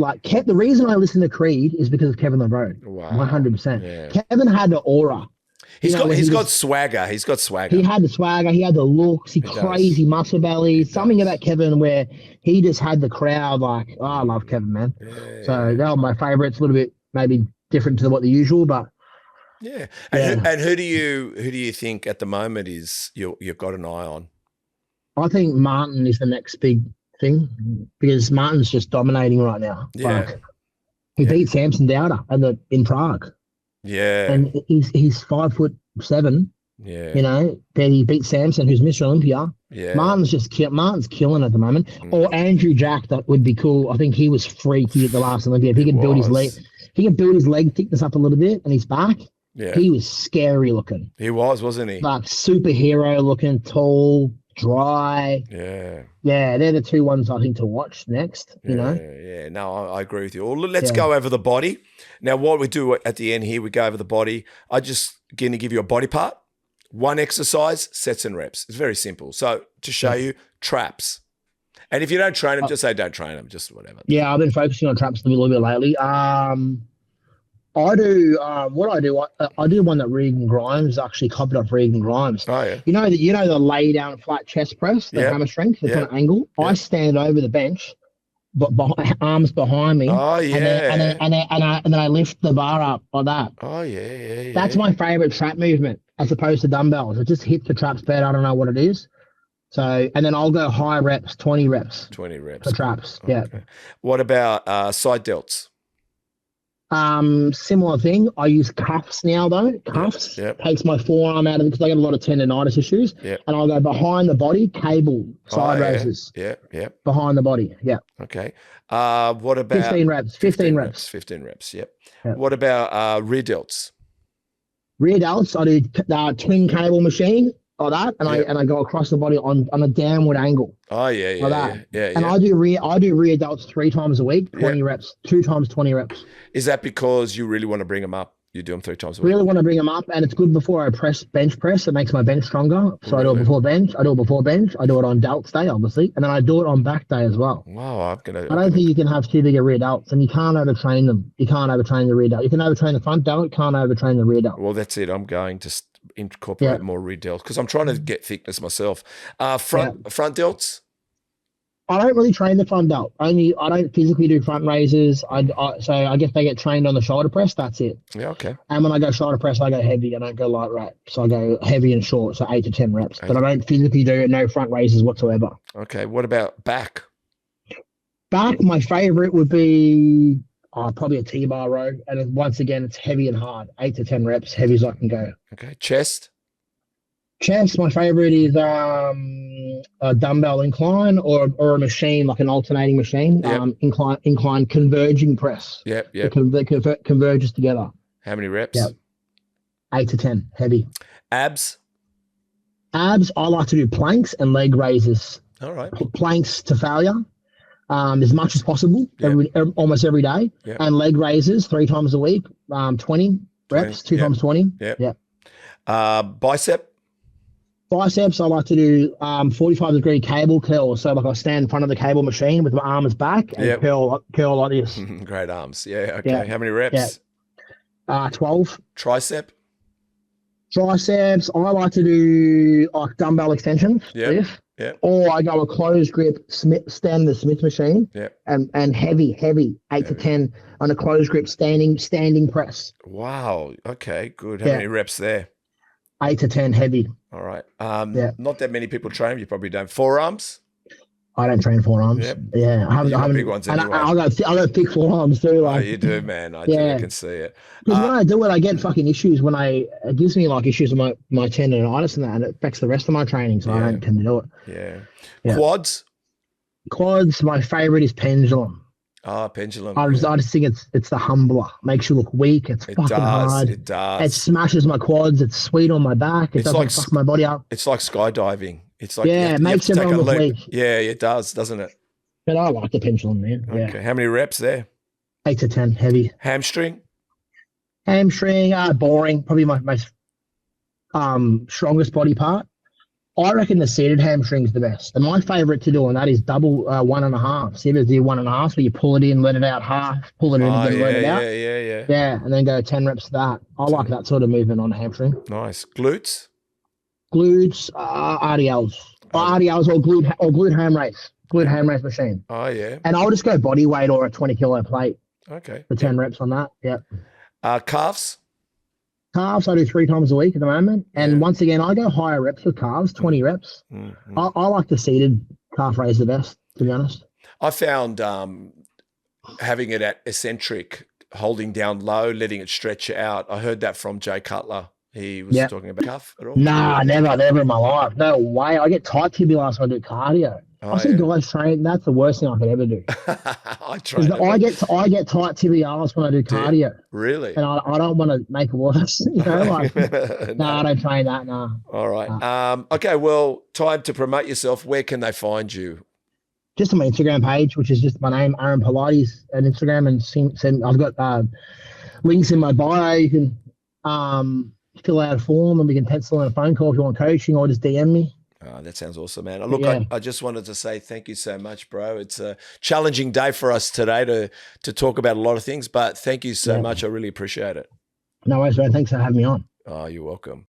the reason I listen to Creed is because of Kevin Levine. Wow. 100%. Yeah. Kevin had the aura. He's got swagger. He's got swagger. He had the swagger. He had the looks. Crazy muscle belly. Something about Kevin where he just had the crowd like, oh, I love Kevin, man. Yeah. So they were my favorites. A little bit maybe different to what the usual, but yeah. And who do you think at the moment is you've got an eye on? I think Martin is the next big thing because Martin's just dominating right now. Yeah. Like, he beat Samson Dowder in Prague. Yeah. And he's 5'7". Yeah. You know, then he beat Samson, who's Mr. Olympia. Yeah. Martin's killing at the moment. Or Andrew Jack, that would be cool. I think he was freaky at the last Olympia. If he could build his leg thickness up a little bit and his back. Yeah. He was scary looking. He was, wasn't he? Like superhero looking, tall, dry. Yeah. Yeah, they're the two ones I think to watch next, you know? Yeah, no, I agree with you. Well, let's go over the body. Now, what we do at the end here, we go over the body. I just going to give you a body part, one exercise, sets and reps. It's very simple. So to show you, traps. And if you don't train them, just say don't train them, just whatever. Yeah, I've been focusing on traps a little bit lately. I do I do one that Regan Grimes actually copied off Regan Grimes. Oh yeah. You know the lay down flat chest press, the hammer strength, the kind of angle. Yep. I stand over the bench, but arms behind me. Oh yeah. And then I lift the bar up like that. Oh yeah. That's my favorite trap movement as opposed to dumbbells. It just hits the traps better. I don't know what it is. So and then I'll go high reps, 20 reps. 20 reps for traps. Okay. Yeah. What about side delts? Similar thing. I use cuffs now though. Cuffs takes my forearm out of it because I got a lot of tendonitis issues. Yeah. And I'll go behind the body, cable side raises. Yeah. Behind the body. Yeah. Okay. What about 15 reps? 15 reps. 15 reps. Yep. What about rear delts? Rear delts, I do twin cable machine like that, and I go across the body on a downward angle. Oh yeah. Like that. Yeah. And I do rear delts 3 times a week, 20 reps, 2 times 20 reps. Is that because you really want to bring them up? You do them 3 times a week? Really want to bring them up, and it's good before I bench press. It makes my bench stronger. So I do it before bench. I do it on delts day, obviously, and then I do it on back day as well. Wow, I don't think you can have too big a rear delts, and you can't overtrain them. You can't overtrain the rear delt. You can overtrain the front delt, can't overtrain the rear delt. Well, that's it. I'm going to incorporate more rear delts because I'm trying to get thickness myself. Front delts? I don't really train the front delt. I don't physically do front raises. So I guess they get trained on the shoulder press. That's it. Yeah, okay. And when I go shoulder press, I go heavy. I don't go light reps. So I go heavy and short, so 8 to 10 reps. But I don't physically do no front raises whatsoever. Okay. What about back? Back, my favorite would be probably a T-bar row. And once again, it's heavy and hard. 8 to 10 reps, heavy as I can go. Okay. Chest, my favorite is a dumbbell incline or a machine, like an alternating machine, incline converging press. Yep. It converges together. How many reps? 8 to 10, heavy. Abs, I like to do planks and leg raises. All right. Planks to failure, as much as possible, almost every day. Yep. And leg raises 3 times a week, 20 reps, 2 times 20. Yeah. Bicep. Biceps, I like to do 45-degree cable curl. So like I stand in front of the cable machine with my arms back and Yep. curl like this. Great arms. Yeah. Okay. Yeah, How many yeah. reps? 12. Tricep. Triceps, I like to do like dumbbell extensions, Yep. this, Yep. or I go a closed grip stand the Smith machine, Yep. and heavy, 8 to 10 on a closed grip standing press. Wow. Okay. Good. How Yeah, many reps there? 8 to 10 heavy. All right. Yeah, Not that many people train. You probably don't. Forearms. I don't train forearms. Yep. Yeah, You I got big haven't, ones and anyway. I got thick forearms too. Oh, Like, you do, man. I do. I yeah, can see it. because when I do it, I get fucking issues when it gives me like issues with my tendonitis and it affects the rest of my training, so I Yeah. don't tend to do it. Yeah. Yeah. Quads. Quads, my favorite is pendulum. Ah, pendulum. I Yeah. just think it's the humbler. Makes you look weak. It's It fucking does. hard. It does. It smashes my quads. It's sweet on my back. It It's doesn't like fuck my body up. It's like skydiving. It's like Yeah, it you have makes to take a everyone look leap. weak. Yeah, it does, doesn't it? But I like the pendulum, man. Yeah, Okay. How many reps there? 8 to 10 heavy. Hamstring. Hamstring, boring. Probably my most strongest body part. I reckon the seated hamstring is the best. And my favorite to do, and that is double 1.5. See if it's the 1.5, so you pull it in, let it out half, pull it in, Oh, then let it out. yeah. Yeah, and then go 10 reps to that. I like that sort of movement on a hamstring. Nice. Glutes. Glutes, RDLs. RDLs or glute ham race. Glute ham race machine. Oh, yeah. And I'll just go body weight or a 20-kilo plate Okay. for 10 reps on that. Yep. Calves. Calves, I do 3 times a week at the moment. And once again, I go higher reps with calves, 20 reps. Mm-hmm. I like the seated calf raise the best, to be honest. I found having it at eccentric, holding down low, letting it stretch out. I heard that from Jay Cutler. He was talking about calf at all. Nah, never in my life. No way. I get tight tibialis when I do cardio. I see guys train. That's the worst thing I could ever do. I train. I get tight tibialis when I do cardio. Really? And I don't want to make it worse. You know, like, no, I don't train that. No. All right. Okay. Well, time to promote yourself. Where can they find you? Just on my Instagram page, which is just my name, Aaron Pilates, at Instagram, and I've got links in my bio. You can fill out a form, and we can pencil in a phone call if you want coaching, or just DM me. That sounds awesome, man. Look, I just wanted to say thank you so much, bro. It's a challenging day for us today to talk about a lot of things, but thank you so much. I really appreciate it. No worries, man. Thanks for having me on. Oh, you're welcome.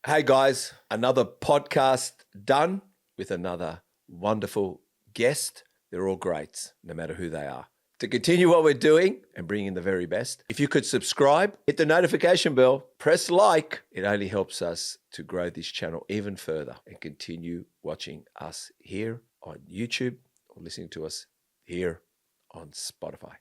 Hey, guys, another podcast done with another wonderful guest. They're all greats, no matter who they are. To continue what we're doing and bring in the very best, if you could subscribe, hit the notification bell, press like, it only helps us to grow this channel even further and continue watching us here on YouTube or listening to us here on Spotify.